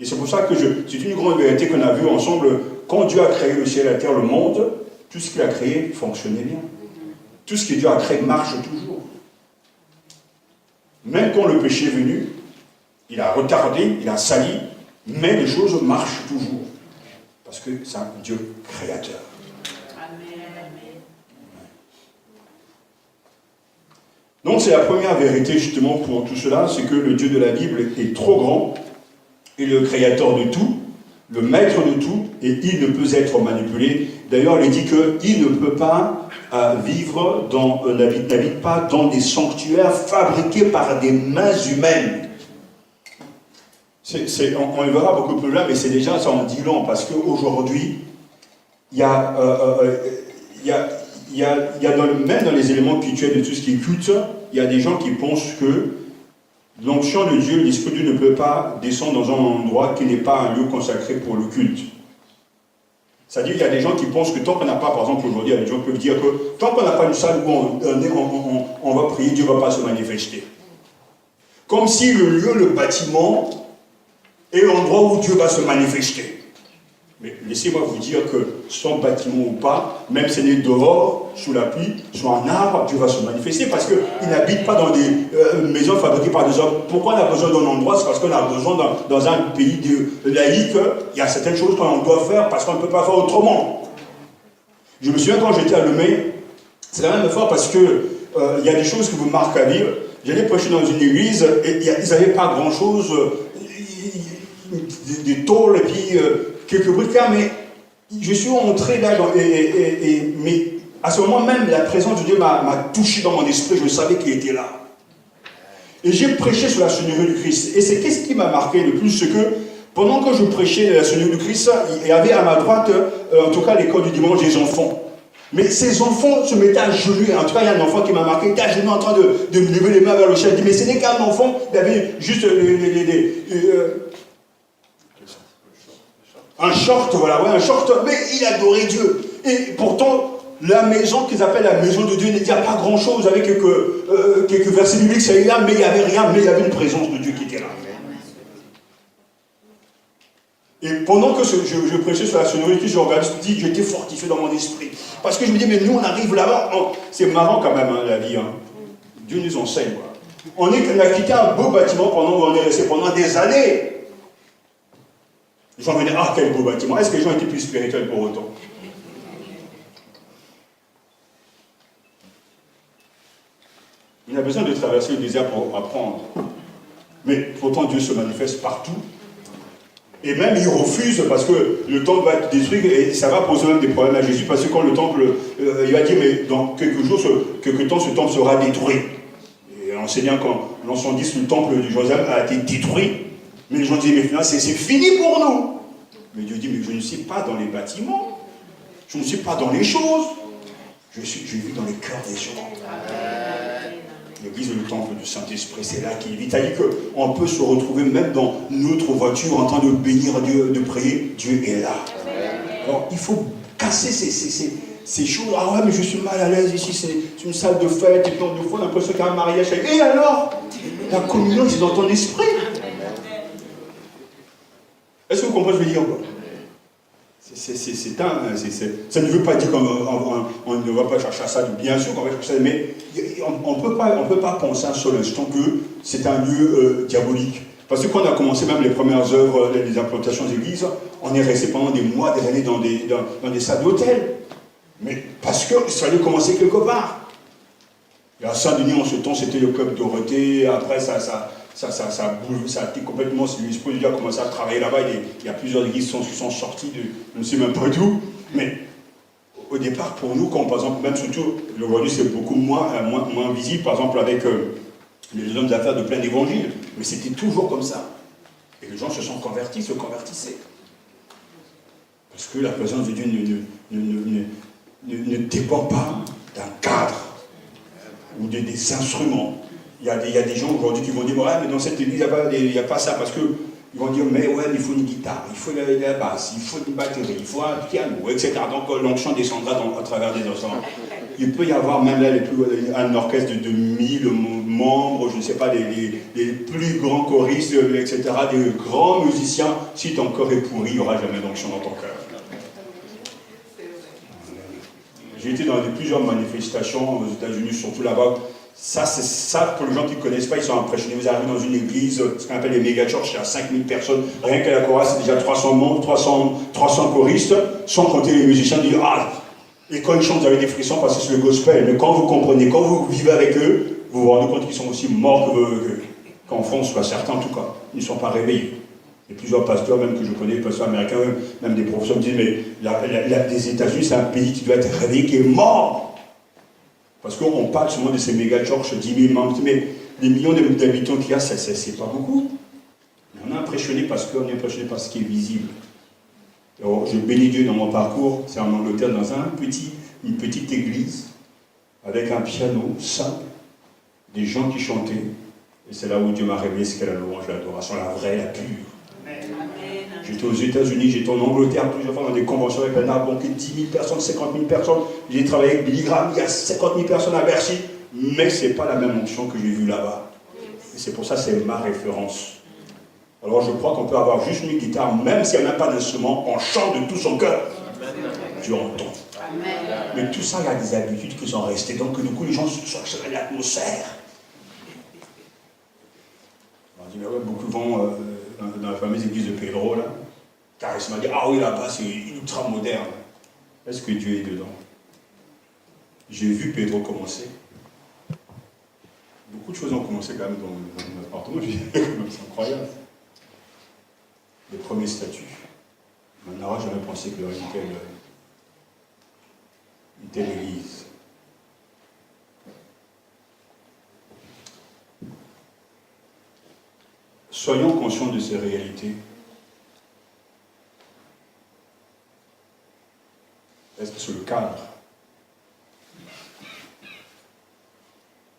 Et c'est pour ça que c'est une grande vérité qu'on a vue ensemble, quand Dieu a créé le ciel, la terre, le monde, tout ce qu'il a créé fonctionnait bien. Tout ce que Dieu a créé marche toujours. Même quand le péché est venu, il a retardé, il a sali, mais les choses marchent toujours. Parce que c'est un Dieu créateur. Amen. Donc c'est la première vérité justement pour tout cela, c'est que le Dieu de la Bible est trop grand, et le créateur de tout, le maître de tout, et il ne peut être manipulé. D'ailleurs, il dit qu'il ne peut pas vivre n'habite pas dans des sanctuaires fabriqués par des mains humaines. On le verra beaucoup plus là, mais c'est déjà ça en dit long, parce qu'aujourd'hui, il y a même dans les éléments cultuels de tout ce qui est culte, il y a des gens qui pensent que l'onction de Dieu, l'Esprit de Dieu ne peut pas descendre dans un endroit qui n'est pas un lieu consacré pour le culte. C'est-à-dire qu'il y a des gens qui pensent que tant qu'on n'a pas, par exemple aujourd'hui, il y a des gens qui peuvent dire que tant qu'on n'a pas une salle où on va prier, Dieu ne va pas se manifester. Comme si le lieu, le bâtiment, est l'endroit où Dieu va se manifester. Mais laissez-moi vous dire que sans bâtiment ou pas, même si c'est né dehors, sous la pluie, sous un arbre, Dieu va se manifester parce qu'il n'habite pas dans des maisons fabriquées par des hommes. Pourquoi on a besoin d'un endroit? C'est parce qu'on a besoin dans un pays laïque, il y a certaines choses qu'on doit faire parce qu'on ne peut pas faire autrement. Je me souviens quand j'étais à Lemay, c'est quand même fort parce que il y a des choses qui vous marquent à vivre. J'allais prêcher dans une église et ils n'avaient pas grand-chose. des tôles, et puis quelques bruits de fer, mais je suis entré là, mais à ce moment même, la présence de Dieu m'a touché dans mon esprit, je savais qu'il était là. Et j'ai prêché sur la Seigneurie du Christ. Et c'est qu'est-ce qui m'a marqué le plus, c'est que pendant que je prêchais la Seigneurie du Christ, il y avait à ma droite, en tout cas l'école du dimanche, des enfants. Mais ces enfants se mettaient à genoux. En tout cas, il y a un enfant qui m'a marqué, il était à genoux en train de lever les mains vers le ciel. Je dis, mais ce n'est qu'un enfant, il avait juste un short, voilà, ouais, un short, mais il adorait Dieu. Et pourtant, la maison qu'ils appellent la maison de Dieu ne dit pas grand-chose, avec quelques versets bibliques, ça y est là, mais il n'y avait rien, mais il y avait une présence de Dieu qui était là. Et pendant que je prêchais sur la Seigneurie du Christ, j'étais fortifié dans mon esprit. Parce que je me dis, mais nous, on arrive là-bas. C'est marrant quand même, hein, la vie. Hein. Dieu nous enseigne. Quoi. On a quitté un beau bâtiment pendant où on est resté pendant des années. Les gens venaient, ah, quel beau bâtiment. Est-ce que les gens étaient plus spirituels pour autant? On a besoin de traverser le désert pour apprendre. Mais pourtant, Dieu se manifeste partout. Et même, il refuse parce que le temple va être détruit et ça va poser même des problèmes à Jésus. Parce que quand le temple, il va dire, mais dans quelques jours, quelques temps, ce temple sera détruit. Et on sait bien quand l'an 110, le temple de Jérusalem a été détruit. Mais les gens disent, mais finalement, c'est fini pour nous. Mais Dieu dit, mais je ne suis pas dans les bâtiments. Je ne suis pas dans les choses. Je vis dans les cœurs des gens. L'église est le temple du Saint-Esprit, c'est là qu'il vit. C'est-à-dire qu'on peut se retrouver même dans notre voiture en train de bénir Dieu, de prier. Dieu est là. Alors, il faut casser ces choses. Ah ouais, mais je suis mal à l'aise ici, c'est une salle de fête. Et puis, on a l'impression qu'il y a un mariage. Et alors, la communion, c'est dans ton esprit. Est-ce que vous comprenez ce que je veux dire? Ça ne veut pas dire qu'on ne va pas chercher à ça, bien sûr qu'on va chercher ça, mais on ne peut pas penser un seul instant que c'est un lieu diabolique. Parce que quand on a commencé même les premières œuvres, les implantations d'église, on est resté pendant des mois, des années dans des salles d'hôtel. Mais parce qu'il fallait commencer quelque part. Et à Saint-Denis, en ce temps, c'était le club Dorothée, après ça a été complètement, l'esprit de Dieu a commencé à travailler là-bas, il y a plusieurs églises qui sont sorties de, je ne sais même pas d'où, mais au départ, pour nous, quand par exemple, même surtout, aujourd'hui c'est beaucoup moins visible, par exemple avec les hommes d'affaires de plein d'évangiles, mais c'était toujours comme ça. Et les gens se sont convertis, se convertissaient. Parce que la présence de Dieu ne dépend pas d'un cadre ou des instruments. Il y a des gens aujourd'hui qui vont dire, ouais, mais dans cette église, il n'y a pas ça, parce qu'ils vont dire, mais ouais, il faut une guitare, il faut la basse, il faut une batterie, il faut un piano, etc. Donc l'onction descendra à travers des instruments. Il peut y avoir même là un orchestre de 1000 membres, je ne sais pas, les plus grands choristes, etc., des grands musiciens. Si ton corps est pourri, il n'y aura jamais d'onction dans ton cœur. J'ai été dans plusieurs manifestations aux États-Unis, surtout là-bas. Ça, pour les gens qui ne connaissent pas, ils sont impressionnés. Vous arrivez dans une église, ce qu'on appelle les méga-churches, il y a 5000 personnes. Rien qu'à la chorale, c'est déjà 300 membres, 300 choristes, sans compter les musiciens qui disent, ah, et quand ils chantent, vous avez des frissons parce que c'est le gospel. Mais quand vous comprenez, quand vous vivez avec eux, vous vous rendez compte qu'ils sont aussi morts qu'en France, soit certains en tout cas. Ils ne sont pas réveillés. Il y a plusieurs pasteurs, même que je connais, des pasteurs américains, même des professeurs me disent, mais les États-Unis, c'est un pays qui doit être réveillé, qui est mort. Parce qu'on parle souvent de ces méga-churches, 10 000 membres, mais les millions d'habitants qu'il y a, c'est pas beaucoup. On est impressionné parce qu'on est impressionné par ce qui est visible. Alors, je bénis Dieu dans mon parcours, c'est en Angleterre, dans une petite église, avec un piano simple, des gens qui chantaient, et c'est là où Dieu m'a révélé ce qu'est la louange, l'adoration, la vraie, la pure. J'étais aux États-Unis, j'étais en Angleterre plusieurs fois dans des conventions avec la Narbonne, 10 000 personnes, 50 000 personnes. J'ai travaillé avec Billy Graham, il y a 50 000 personnes à Bercy, mais ce n'est pas la même onction que j'ai vue là-bas. Et c'est pour ça que c'est ma référence. Alors je crois qu'on peut avoir juste une guitare, même s'il n'y a même pas d'instrument, on chante de tout son cœur. Dieu entend. Mais tout ça, il y a des habitudes qui sont restées. Donc du coup, les gens sont dans l'atmosphère. On dit, mais ouais, beaucoup vont dans la fameuse église de Pedro, là, car il m'a dit, ah oui, là-bas, c'est ultra moderne. Est-ce que Dieu est dedans? J'ai vu Pedro commencer. Beaucoup de choses ont commencé quand même dans notre appartement. C'est incroyable. les premiers statuts. On n'aura jamais pensé qu'il y aurait une telle église. Soyons conscients de ces réalités. Est-ce que c'est le cadre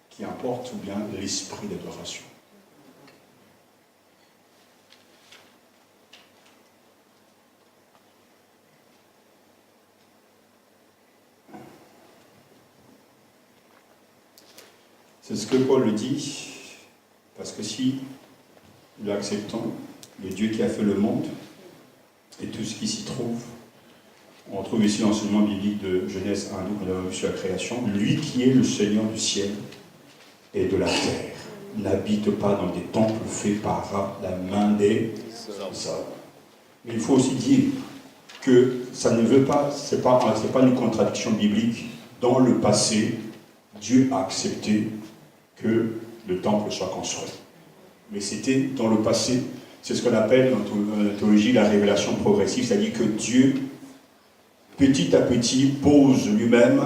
qui importe ou bien l'esprit d'adoration? C'est ce que Paul dit, parce que si nous acceptons le Dieu qui a fait le monde et tout ce qui s'y trouve, on retrouve ici l'enseignement biblique de Genèse 1, nous avons vu sur la création, lui qui est le Seigneur du ciel et de la terre, n'habite pas dans des temples faits par la main des hommes. Mais il faut aussi dire que ça ne veut pas, c'est pas une contradiction biblique. Dans le passé, Dieu a accepté que le temple soit construit. Mais c'était dans le passé, c'est ce qu'on appelle en théologie la révélation progressive, c'est-à-dire que Dieu, petit à petit, pose lui-même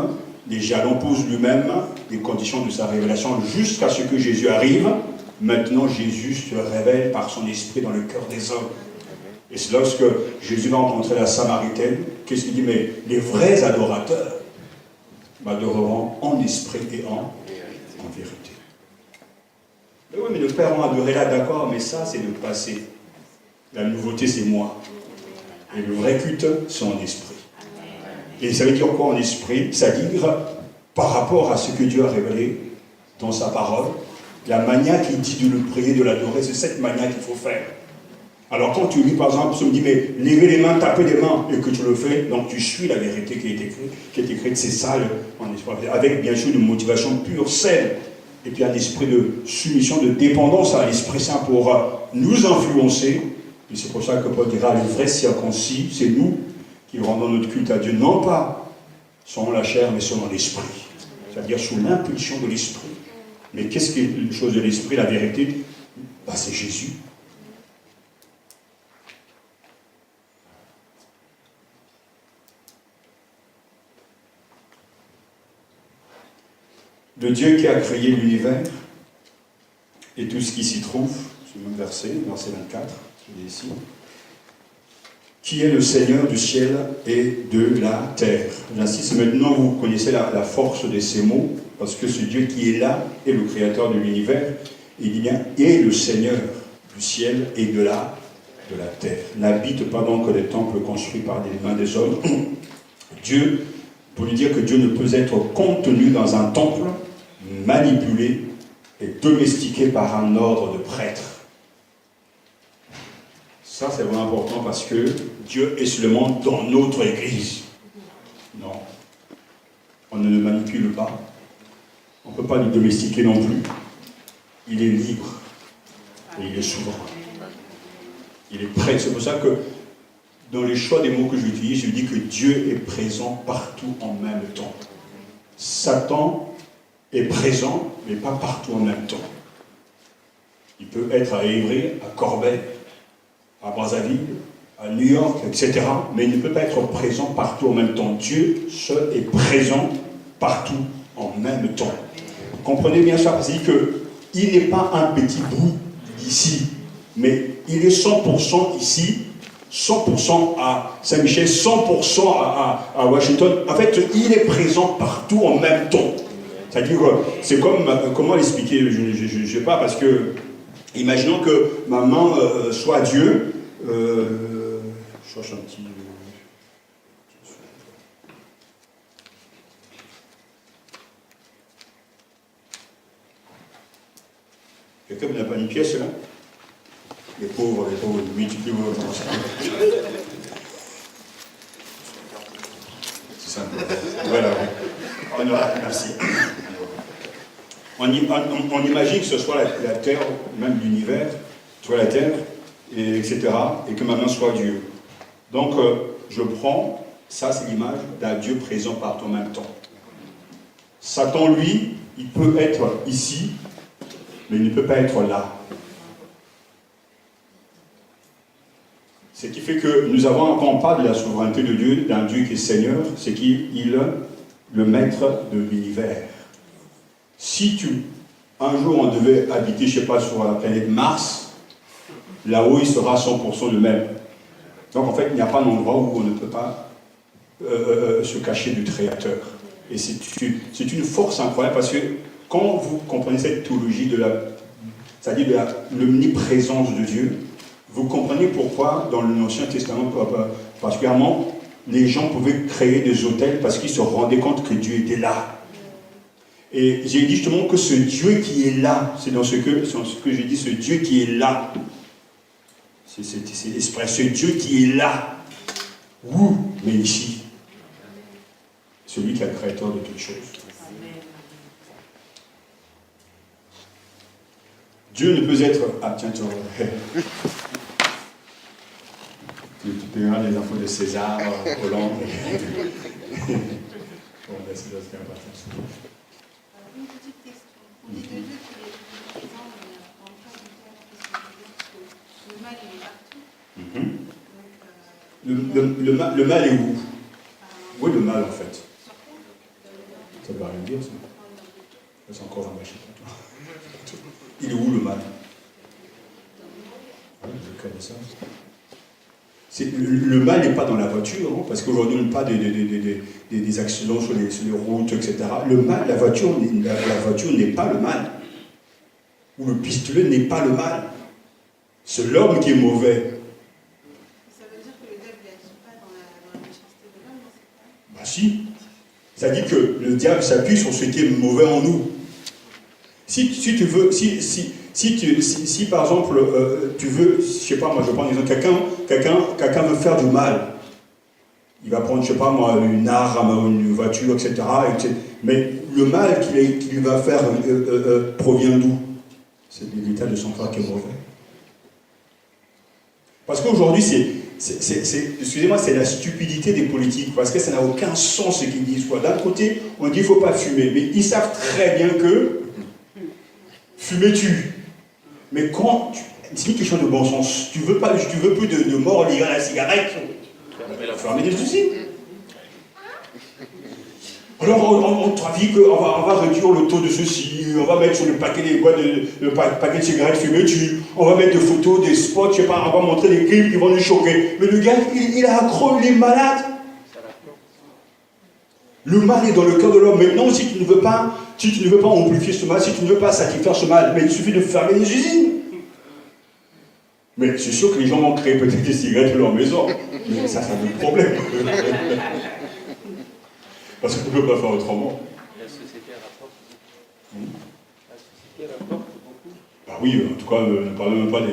des jalons, pose lui-même les conditions de sa révélation jusqu'à ce que Jésus arrive. Maintenant, Jésus se révèle par son esprit dans le cœur des hommes. Et c'est lorsque Jésus va rencontrer la Samaritaine, qu'est-ce qu'il dit? Mais les vrais adorateurs m'adoreront en esprit et en vérité. Mais oui, mais le Père m'a adoré là, d'accord, mais ça, c'est le passé. La nouveauté, c'est moi. Et le vrai culte, c'est en esprit. Et ça veut dire quoi en esprit? C'est-à-dire, par rapport à ce que Dieu a révélé dans sa parole, la manière qu'il dit de le prier, de l'adorer, c'est cette manière qu'il faut faire. Alors quand tu lis par exemple, ça me dit, mais levez les mains, tapez les mains, et que tu le fais, donc tu suis la vérité qui est écrite, c'est ça, en esprit, avec bien sûr une motivation pure, saine, et puis un esprit de soumission, de dépendance à l'Esprit Saint pour nous influencer. Et c'est pour ça que Paul dira, les vrais circoncis, c'est nous qui rendons notre culte à Dieu, non pas selon la chair, mais selon l'esprit. C'est-à-dire sous l'impulsion de l'esprit. Mais qu'est-ce qui est une chose de l'esprit, la vérité? C'est Jésus. Le Dieu qui a créé l'univers et tout ce qui s'y trouve, c'est le même verset 24, je l'ai ici, qui est le Seigneur du ciel et de la terre. J'insiste, maintenant vous connaissez la force de ces mots, parce que ce Dieu qui est là est le créateur de l'univers, il dit bien, est le Seigneur du ciel et de la terre. N'habite pas donc les temples construits par des mains des hommes. Dieu, pour lui dire que Dieu ne peut être contenu dans un temple, manipulé et domestiqué par un ordre de prêtres. Ça, c'est vraiment important parce que Dieu est seulement dans notre Église. Non. On ne le manipule pas. On ne peut pas le domestiquer non plus. Il est libre. Et il est souverain. Il est prêt. C'est pour ça que dans les choix des mots que j'utilise, je dis que Dieu est présent partout en même temps. Satan est présent, mais pas partout en même temps. Il peut être à Évry, à Corbeil, à Brazzaville, à New York, etc. Mais il ne peut pas être présent partout en même temps. Dieu seul est présent partout en même temps. Vous comprenez bien ça? C'est-à-dire qu'il n'est pas un petit bout d'ici, mais il est 100% ici, 100% à Saint-Michel, 100% à Washington. En fait, il est présent partout en même temps. C'est-à-dire, c'est comme, comment l'expliquer, je ne sais pas, parce que, imaginons que ma main soit Dieu, je cherche un petit... Quelqu'un n'a pas une pièce, là? Les pauvres, oui, tu peux voir comment ça. C'est simple. Voilà, oui. Merci. On imagine que ce soit la terre, même l'univers, soit la terre, etc., et que ma main soit Dieu. Donc, je prends, ça c'est l'image d'un Dieu présent partout en même temps. Satan, lui, il peut être ici, mais il ne peut pas être là. Ce qui fait que nous avons, quand on parle de la souveraineté de Dieu, d'un Dieu qui est Seigneur, c'est qu'il est le maître de l'univers. Si un jour on devait habiter, je ne sais pas, sur la planète Mars, là-haut il sera 100% le même. Donc en fait, il n'y a pas d'endroit où on ne peut pas se cacher du Créateur. Et c'est une force incroyable parce que quand vous comprenez cette théologie c'est-à-dire de l'omniprésence de Dieu, vous comprenez pourquoi dans l'Ancien Testament, particulièrement, les gens pouvaient créer des autels parce qu'ils se rendaient compte que Dieu était là. Et j'ai dit justement que ce Dieu qui est là, c'est dans ce que j'ai dit, ce Dieu qui est là, c'est l'expression, ce Dieu qui est là, où, mais ici, celui qui est le créateur de toutes choses. Dieu ne peut être... Ah tiens, tu peux regarder les infos de César, Hollande. Bon, là, c'est ce qui est important. Une petite question. On dit de Dieu qu'il est présent, mais en cas de que le mal, il est partout. Le mal est où? Où est le mal, en fait? Ça ne veut rien dire, ça. C'est encore un machin. Il est où, le mal? Je connais ça. Le mal n'est pas dans la voiture, hein, parce qu'aujourd'hui, on ne parle pas des accidents sur les routes, etc. Le mal, la voiture n'est pas le mal. Ou le pistolet n'est pas le mal. C'est l'homme qui est mauvais. Ça veut dire que le diable n'agit pas dans la méchanceté de l'homme, c'est pas? Bah si. Ça dit que le diable s'appuie sur ce qui est mauvais en nous. Si tu veux, si par exemple, tu veux, je sais pas, moi je prends exemple, quelqu'un veut faire du mal, il va prendre, je sais pas moi, une arme, une voiture, etc. Mais le mal qu'il va faire provient d'où? C'est de l'état de son cœur qui est mauvais. Parce qu'aujourd'hui, excusez-moi, c'est la stupidité des politiques, parce que ça n'a aucun sens ce qu'ils disent. D'un côté, on dit qu'il ne faut pas fumer, mais ils savent très bien que fumer tue. Mais quand c'est quelque chose de bon sens, tu veux plus de mort liée à la cigarette, fermer des usines. Alors on trafique, on va réduire le taux de ceci, on va mettre sur le paquet le paquet de cigarettes fumées tue, on va mettre des photos, des spots, je sais pas, on va montrer des clips qui vont nous choquer. Mais le gars, il a accro, il est malade. Le mal est dans le cœur de l'homme. Maintenant, si tu ne veux pas amplifier ce mal, si tu ne veux pas satisfaire ce mal, mais il suffit de fermer les usines. Mais c'est sûr que les gens vont créer peut-être des cigarettes dans leur maison. Mais ça a un problème. Parce qu'on ne peut pas faire autrement. La société rapporte beaucoup. La société rapporte beaucoup. Bah oui, en tout cas, ne parlons même pas de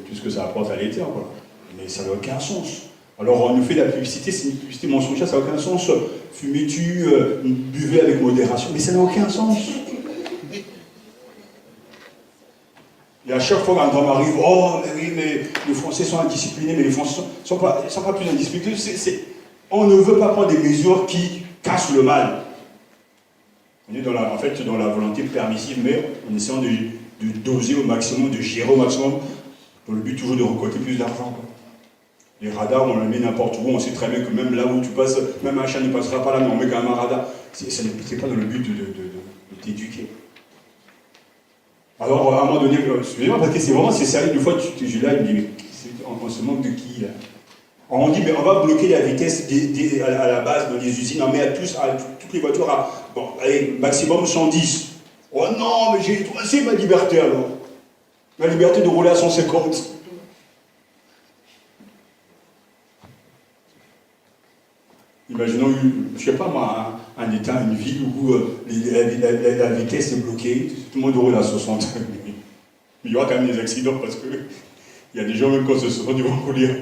tout ce que ça apporte à l'éther, quoi. Mais ça n'a aucun sens. Alors on nous fait de la publicité, c'est une publicité mensongère, ça n'a aucun sens. Fumez-tu, buvez avec modération, mais ça n'a aucun sens. Et à chaque fois qu'un drame arrive, oh mais oui, mais les Français sont indisciplinés, mais les Français ne sont pas plus indisciplinés. On ne veut pas prendre des mesures qui cassent le mal. On est dans la volonté permissive, mais en essayant de doser au maximum, de gérer au maximum, dans le but toujours de récolter plus d'argent. Les radars, on les met n'importe où, on sait très bien que même là où tu passes, même un chat ne passera pas là, mais on met quand même un radar. Ce n'est pas dans le but de t'éduquer. Alors, à un moment donné, excusez-moi, parce que c'est sérieux, des fois, tu es là, il me dit, mais on se manque de qui, là? Alors, on dit, mais on va bloquer la vitesse à la base dans les usines, on met à toutes les voitures à, bon, allez, maximum 110. Oh non, mais c'est ma liberté, alors. Ma liberté de rouler à 150. Imaginons, je ne sais pas moi, un état, une ville où la vitesse est bloquée, tout le monde roule à 60. Il y aura quand même des accidents parce qu'il y a des gens, même quand ce sont, ils vont rouler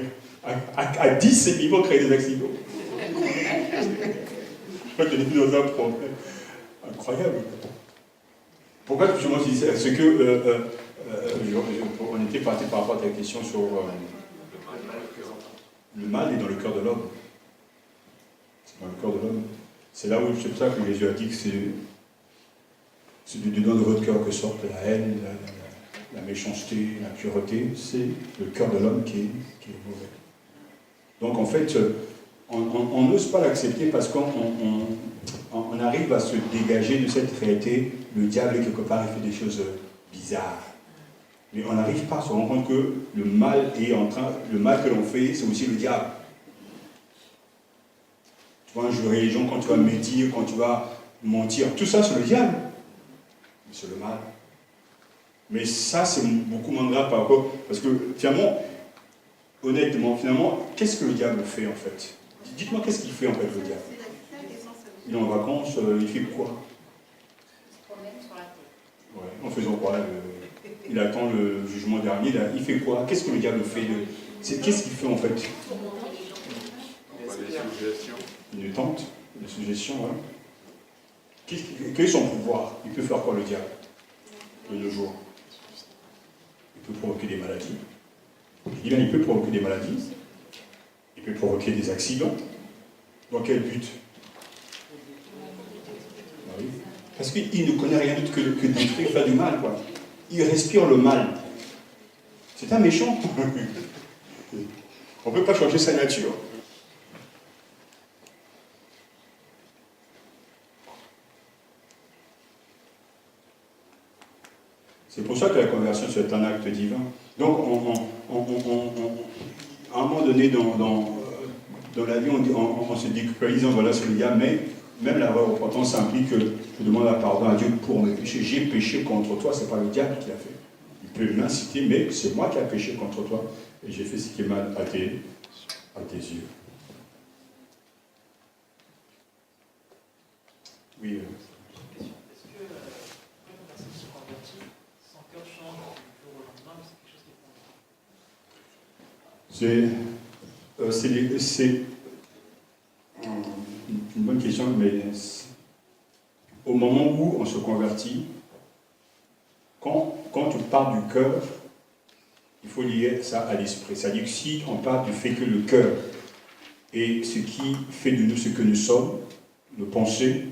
à 10 et ils vont créer des accidents. Je crois qu'on est dans un problème incroyable. Pourquoi je me dis ça? C'est que on était parti par rapport à ta question sur le mal est dans le cœur de l'homme. Dans le cœur de l'homme. C'est là où c'est pour ça que Jésus a dit que c'est du dedans de votre cœur que sortent la haine, la méchanceté, l'impureté, c'est le cœur de l'homme qui est mauvais. Donc en fait, on n'ose pas l'accepter parce qu'on arrive à se dégager de cette réalité. Le diable, quelque part, il fait des choses bizarres. Mais on n'arrive pas à se rendre compte que le mal que l'on fait, c'est aussi le diable. Tu vas jurer les gens quand tu vas mentir, quand tu vas mentir, tout ça c'est le diable. C'est le mal. Mais ça c'est beaucoup moins grave par rapport, parce que finalement, honnêtement, qu'est-ce que le diable fait en fait? Dites-moi qu'est-ce qu'il fait en fait le diable? Il est en vacances, il fait quoi? Ouais, en faisant quoi? Il attend le jugement dernier, là, il fait quoi? Qu'est-ce que le diable fait? Qu'est-ce qu'il fait en fait? Une tente, une suggestion, hein. Quel est son pouvoir? Il peut faire quoi le diable? De nos jours. Il peut provoquer des maladies. Je dis bien, il peut provoquer des maladies. Il peut provoquer des accidents. Dans quel but? Ah oui. Parce qu'il ne connaît rien d'autre que détruire, faire du mal, quoi. Il respire le mal. C'est un méchant. On ne peut pas changer sa nature. C'est pour ça que la conversion, c'est un acte divin. Donc, à un moment donné, dans la vie, on se déculpabilise, voilà, c'est le diable, mais même la repentance implique que je demande pardon à Dieu pour mes péchés. J'ai péché contre toi, c'est pas le diable qui l'a fait. Il peut m'inciter, mais c'est moi qui ai péché contre toi, et j'ai fait ce qui est mal à tes yeux. Oui. C'est une bonne question, mais au moment où on se convertit, quand tu pars du cœur, il faut lier ça à l'esprit. C'est-à-dire que si on part du fait que le cœur est ce qui fait de nous ce que nous sommes, nos pensées,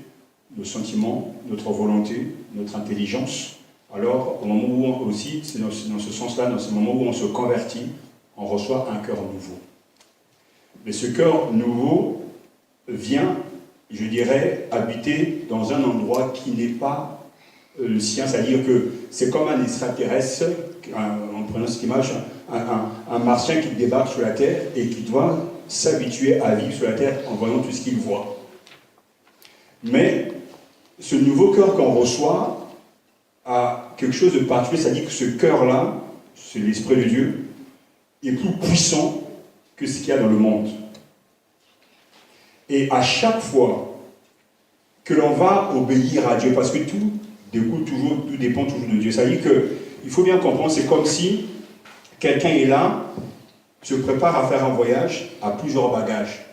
nos sentiments, notre volonté, notre intelligence, alors au moment où aussi, c'est dans ce sens-là, dans ce moment où on se convertit, on reçoit un cœur nouveau. Mais ce cœur nouveau vient, je dirais, habiter dans un endroit qui n'est pas le sien, c'est-à-dire que c'est comme un extraterrestre, en prenant cette image, un martien qui débarque sur la Terre et qui doit s'habituer à vivre sur la Terre en voyant tout ce qu'il voit. Mais ce nouveau cœur qu'on reçoit a quelque chose de particulier, c'est-à-dire que ce cœur-là, c'est l'Esprit de Dieu, est plus puissant que ce qu'il y a dans le monde. Et à chaque fois que l'on va obéir à Dieu, parce que tout dépend toujours de Dieu, c'est-à-dire qu'il faut bien comprendre, c'est comme si quelqu'un est là, se prépare à faire un voyage à plusieurs bagages.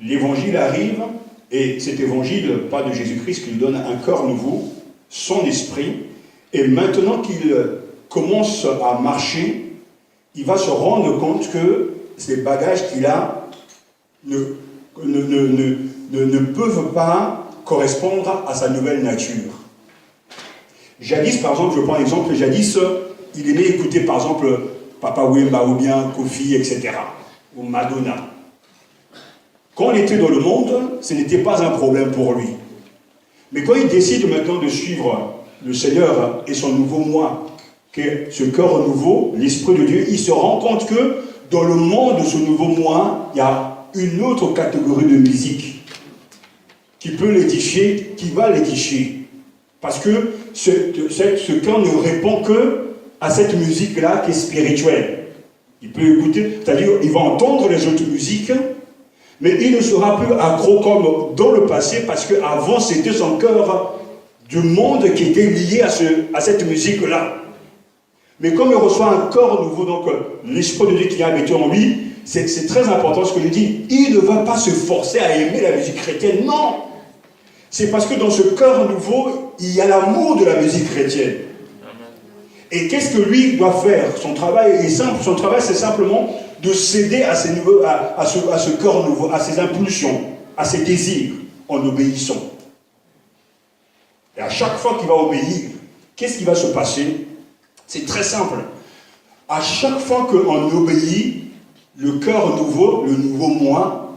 L'évangile arrive, et cet évangile, pas de Jésus-Christ, qui lui donne un cœur nouveau, son esprit, et maintenant qu'il commence à marcher, il va se rendre compte que ces bagages qu'il a ne peuvent pas correspondre à sa nouvelle nature. Jadis, par exemple, je prends l'exemple, jadis, il aimait écouter, par exemple, Papa Wemba ou bien Kofi, etc., ou Madonna. Quand il était dans le monde, ce n'était pas un problème pour lui. Mais quand il décide maintenant de suivre le Seigneur et son nouveau moi, que ce cœur nouveau, l'Esprit de Dieu, il se rend compte que dans le monde de ce nouveau moi, il y a une autre catégorie de musique qui peut l'édifier, qui va l'édifier. Parce que ce cœur ne répond que à cette musique-là qui est spirituelle. Il peut écouter, c'est-à-dire il va entendre les autres musiques, mais il ne sera plus accro comme dans le passé, parce qu'avant c'était son cœur du monde qui était lié à cette musique-là. Mais comme il reçoit un corps nouveau, donc l'Esprit de Dieu qui est habité en lui, c'est très important ce que je dis. Il ne va pas se forcer à aimer la musique chrétienne, non. C'est parce que dans ce cœur nouveau, il y a l'amour de la musique chrétienne. Et qu'est-ce que lui doit faire? Son travail est simple. Son travail, c'est simplement de céder à ce cœur nouveau, à ses impulsions, à ses désirs, en C'est très simple. À chaque fois qu'on obéit, le cœur nouveau, le nouveau moi,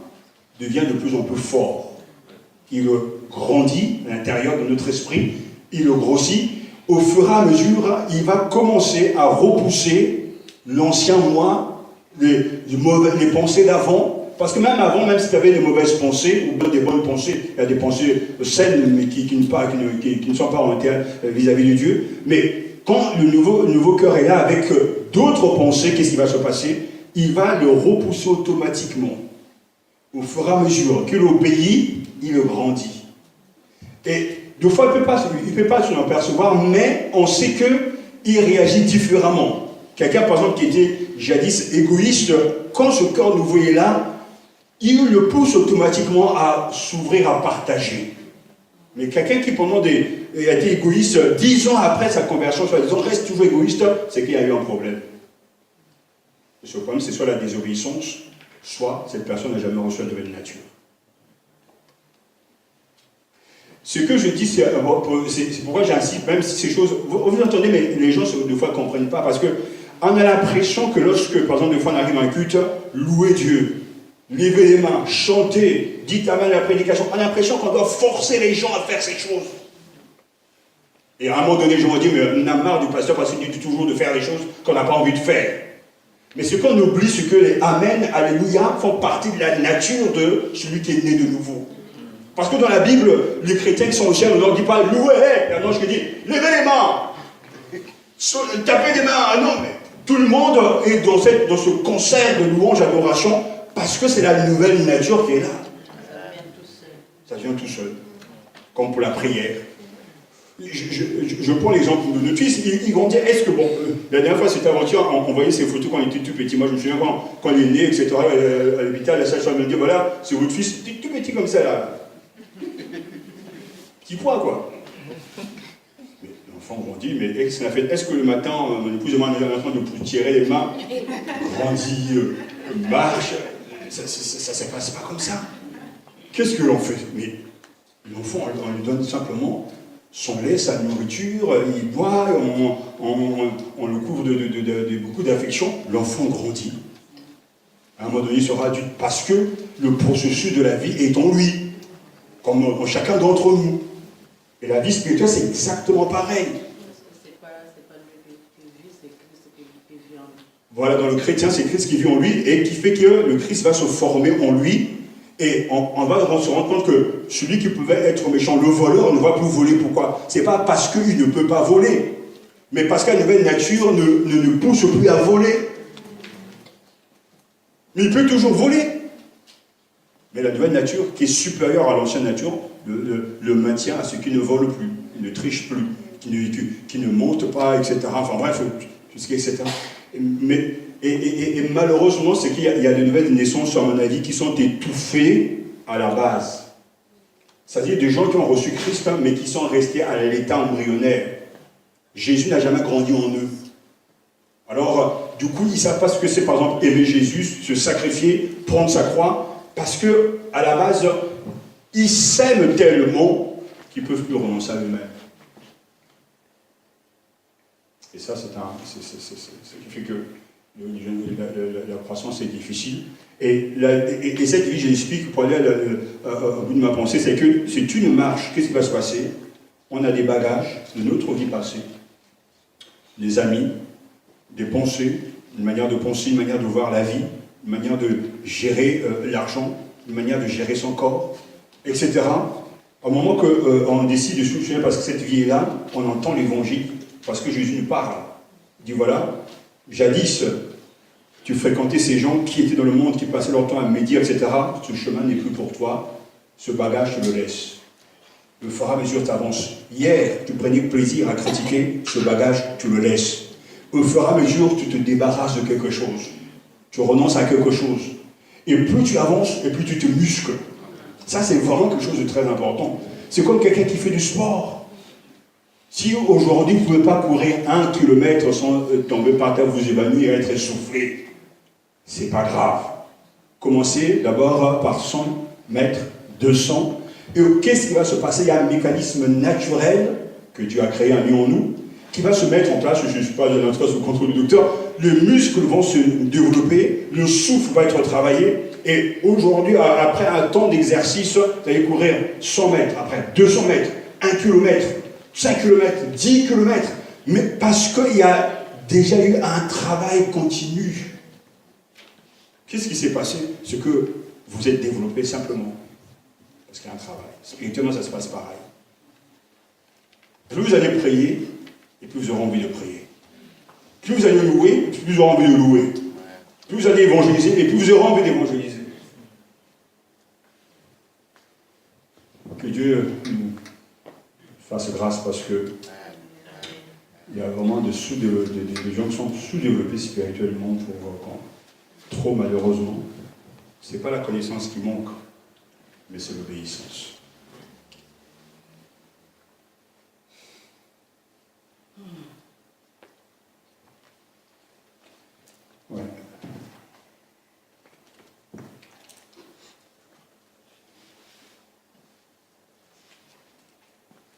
devient de plus en plus fort. Il grandit à l'intérieur de notre esprit, il grossit. Au fur et à mesure, il va commencer à repousser l'ancien moi, les pensées d'avant. Parce que même avant, même si tu avais des mauvaises pensées, ou des bonnes pensées, il y a des pensées saines, mais qui ne sont pas orientées vis-à-vis de Dieu. Mais quand le nouveau cœur est là avec d'autres pensées, qu'est-ce qui va se passer? Il va le repousser automatiquement. Au fur et à mesure qu'il obéit, il grandit. Et des fois, il ne peut pas s'en apercevoir, mais on sait qu'il réagit différemment. Quelqu'un, par exemple, qui était jadis égoïste, quand ce cœur nouveau est là, il le pousse automatiquement à s'ouvrir, à partager. Mais quelqu'un qui, pendant a été égoïste, 10 ans après sa conversion, soit disant reste toujours égoïste, c'est qu'il y a eu un problème. Et ce problème, c'est soit la désobéissance, soit cette personne n'a jamais reçu la nouvelle nature. Ce que je dis, c'est pourquoi j'insiste, même si ces choses, vous entendez, mais les gens, des fois, ne comprennent pas, parce qu'on a l'impression que lorsque, par exemple, des fois, on arrive à un culte, louer Dieu, lever les mains, chanter, dites amen à la prédication, on a l'impression qu'on doit forcer les gens à faire ces choses. Et à un moment donné, les gens vont dire, mais on a marre du pasteur parce qu'il dit toujours de faire les choses qu'on n'a pas envie de faire. Mais ce qu'on oublie, c'est que les amen, alléluia, font partie de la nature de celui qui est né de nouveau. Parce que dans la Bible, les chrétiens qui sont au ciel, on ne leur dit pas louez, il y a un ange qui dit levez les mains, tapez des mains. Ah non, mais tout le monde est dans ce concert de louange, adoration, parce que c'est la nouvelle nature qui est là. Ça vient tout seul. Comme pour la prière. Je prends l'exemple de notre fils, il grandit. Est-ce que, bon, la dernière fois, c'était avant-hier, on voyait ses photos quand il était tout petit. Moi, je me souviens quand il est né, etc., à l'hôpital, la sage-femme me dit voilà, c'est votre fils, tout petit comme ça, là. Petit poids, quoi. Mais l'enfant grandit, mais est-ce que le matin, mon épouse et moi, on est en train de tirer les mains, grandit, marche, ça ne se passe pas comme ça. Qu'est-ce que l'on fait? Mais l'enfant, on lui donne simplement son lait, sa nourriture, il boit, on le couvre de beaucoup d'affection. L'enfant grandit. À un moment donné, il sera adulte parce que le processus de la vie est en lui, comme chacun d'entre nous. Et la vie spirituelle, c'est exactement pareil. C'est pas lui qui vit, c'est Christ qui vit en lui. Voilà, dans le chrétien, c'est Christ qui vit en lui et qui fait que le Christ va se former en lui. Et on va se rendre compte que celui qui pouvait être méchant, le voleur, ne va plus voler. Pourquoi? Ce n'est pas parce qu'il ne peut pas voler, mais parce que la nouvelle nature ne pousse plus à voler. Mais il peut toujours voler. Mais la nouvelle nature, qui est supérieure à l'ancienne nature, le maintient à ceux qui ne volent plus, qui ne trichent plus, qui ne montent pas, etc. Enfin bref, tout ce qui est, etc. Et malheureusement, c'est qu'il y a de nouvelles naissances, à mon avis, qui sont étouffées à la base. C'est-à-dire des gens qui ont reçu Christ, mais qui sont restés à l'état embryonnaire. Jésus n'a jamais grandi en eux. Alors, du coup, ils ne savent pas ce que c'est, par exemple, aimer Jésus, se sacrifier, prendre sa croix, parce que, à la base, ils s'aiment tellement qu'ils ne peuvent plus renoncer à eux-mêmes. Et ça, c'est ce qui fait que la croissance est difficile. Et cette vie, j'explique, pour aller au bout de ma pensée, c'est que c'est une marche. Qu'est-ce qui va se passer? On a des bagages de notre vie passée, des amis, des pensées, une manière de penser, une manière de voir la vie, une manière de gérer l'argent, une manière de gérer son corps, etc. Au moment qu'on décide de se soutenir parce que cette vie est là, on entend l'évangile, parce que Jésus nous parle. Il dit voilà, jadis, tu fréquentais ces gens qui étaient dans le monde, qui passaient leur temps à médire, etc. Ce chemin n'est plus pour toi, ce bagage, tu le laisses. Le fur et à mesure, tu avances. Hier, tu prenais plaisir à critiquer, ce bagage, tu le laisses. Au fur et à mesure, tu te débarrasses de quelque chose. Tu renonces à quelque chose. Et plus tu avances, et plus tu te muscles. Ça, c'est vraiment quelque chose de très important. C'est comme quelqu'un qui fait du sport. Si aujourd'hui, vous ne pouvez pas courir 1 kilomètre sans tomber par terre, vous évanouir et être essoufflé, c'est pas grave. Commencez d'abord par 100 mètres, 200. Et qu'est-ce qui va se passer? Il y a un mécanisme naturel que Dieu a créé en nous. qui va se mettre en place, je ne suis pas dans sous contrôle du docteur, les muscles vont se développer, le souffle va être travaillé, et aujourd'hui, après un temps d'exercice, vous allez courir 100 mètres, après 200 mètres, 1 km, 5 km, 10 km, mais parce qu'il y a déjà eu un travail continu. Qu'est-ce qui s'est passé? C'est que vous êtes développé simplement parce qu'il y a un travail. Spirituellement, ça se passe pareil. Plus vous allez prier, et plus vous aurez envie de prier. Plus vous allez louer, plus vous aurez envie de louer. Plus vous allez évangéliser, et plus vous aurez envie d'évangéliser. Que Dieu nous fasse grâce parce que il y a vraiment des gens qui sont sous-développés spirituellement pour trop malheureusement. Ce n'est pas la connaissance qui manque, mais c'est l'obéissance. Ouais.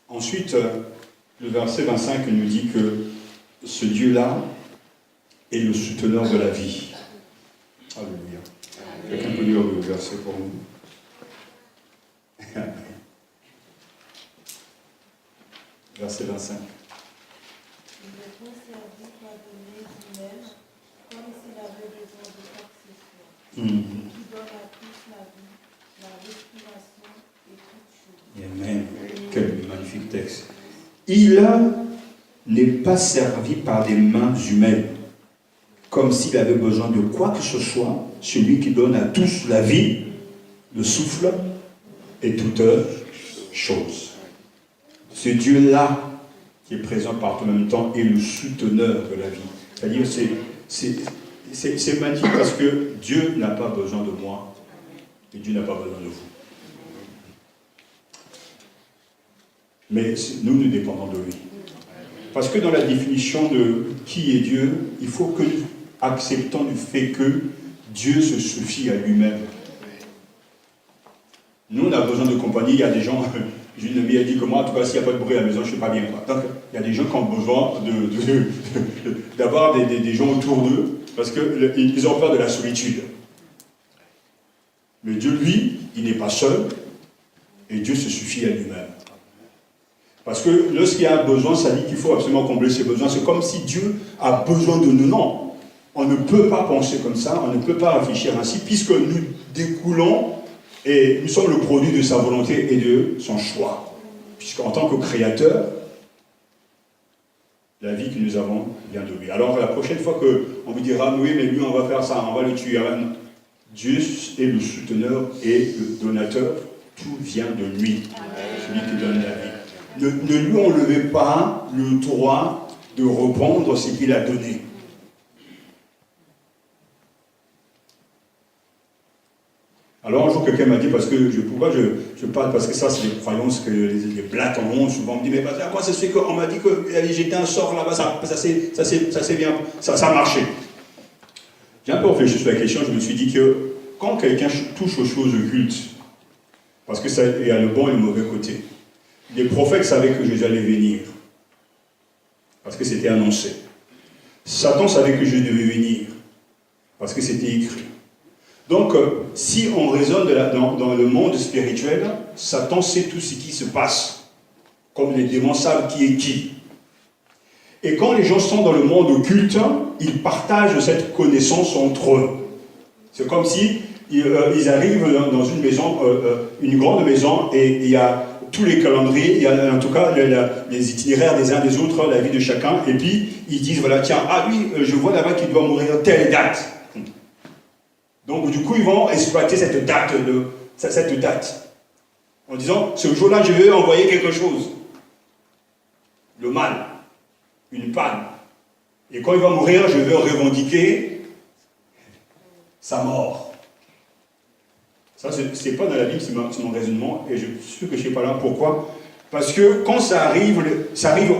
Ensuite, le verset 25 nous dit que ce Dieu-là est le souteneur de la vie. Alléluia. Quelqu'un peut lire le verset pour nous? Verset 25. Il ne peut servir qu'à donner lui-même, comme s'il avait besoin de quoi que ce soit. Qui donne à tous la vie, la respiration et toutes choses. Amen. Quel magnifique texte. Il n'est pas servi par des mains humaines, comme s'il avait besoin de quoi que ce soit, celui qui donne à tous la vie, le souffle et toutes choses. Ce Dieu-là, qui est présent partout en même temps, est le souteneur de la vie. C'est-à-dire, c'est magnifique parce que Dieu n'a pas besoin de moi et Dieu n'a pas besoin de vous. Mais nous dépendons de lui. Parce que dans la définition de qui est Dieu, il faut que nous acceptons le fait que Dieu se suffit à lui-même. Nous, on a besoin de compagnie. Il y a des gens, une amie a dit que moi, en tout cas, s'il n'y a pas de bruit à la maison, je ne suis pas bien. Donc, il y a des gens qui ont besoin d'avoir des gens autour d'eux parce qu'ils ont peur de la solitude. Mais Dieu, lui, il n'est pas seul et Dieu se suffit à lui-même. Parce que lorsqu'il y a un besoin, ça dit qu'il faut absolument combler ses besoins. C'est comme si Dieu a besoin de nous. Non, on ne peut pas penser comme ça, on ne peut pas réfléchir ainsi, puisque nous découlons et nous sommes le produit de sa volonté et de son choix. Puisqu'en tant que créateur, la vie que nous avons vient de lui. Alors la prochaine fois qu'on vous dira, oui, mais lui, on va faire ça, on va le tuer. Dieu est le souteneur et le donateur. Tout vient de lui, celui qui donne la vie. Ne lui enlevez pas le droit de reprendre ce qu'il a donné. Alors un jour quelqu'un m'a dit, pourquoi je parle, parce que ça c'est des croyances que les blattes en ont souvent me disent, mais à quoi ça se fait qu'on m'a dit que j'étais un sort là-bas, ça bien, ça a marché. J'ai un peu réfléchi sur la question, je me suis dit que quand quelqu'un touche aux choses occultes, parce que ça, il y a le bon et le mauvais côté. Les prophètes savaient que Jésus allait venir, parce que c'était annoncé. Satan savait que Jésus devait venir, parce que c'était écrit. Donc, si on raisonne dans le monde spirituel, Satan sait tout ce qui se passe, comme les démons savent qui est qui. Et quand les gens sont dans le monde occulte, ils partagent cette connaissance entre eux. C'est comme si ils arrivent dans une maison, une grande maison, et il y a tous les calendriers, il y a en tout cas les itinéraires des uns des autres, la vie de chacun, et puis ils disent, voilà, tiens, ah oui, je vois là-bas qu'il doit mourir telle date. Donc du coup, ils vont exploiter cette date, en disant, ce jour-là, je vais envoyer quelque chose. Le mal, une panne. Et quand il va mourir, je vais revendiquer sa mort. Ça, c'est pas dans la Bible, c'est mon raisonnement, et je suis sûr que je ne sais pas là. Pourquoi? Parce que quand ça arrive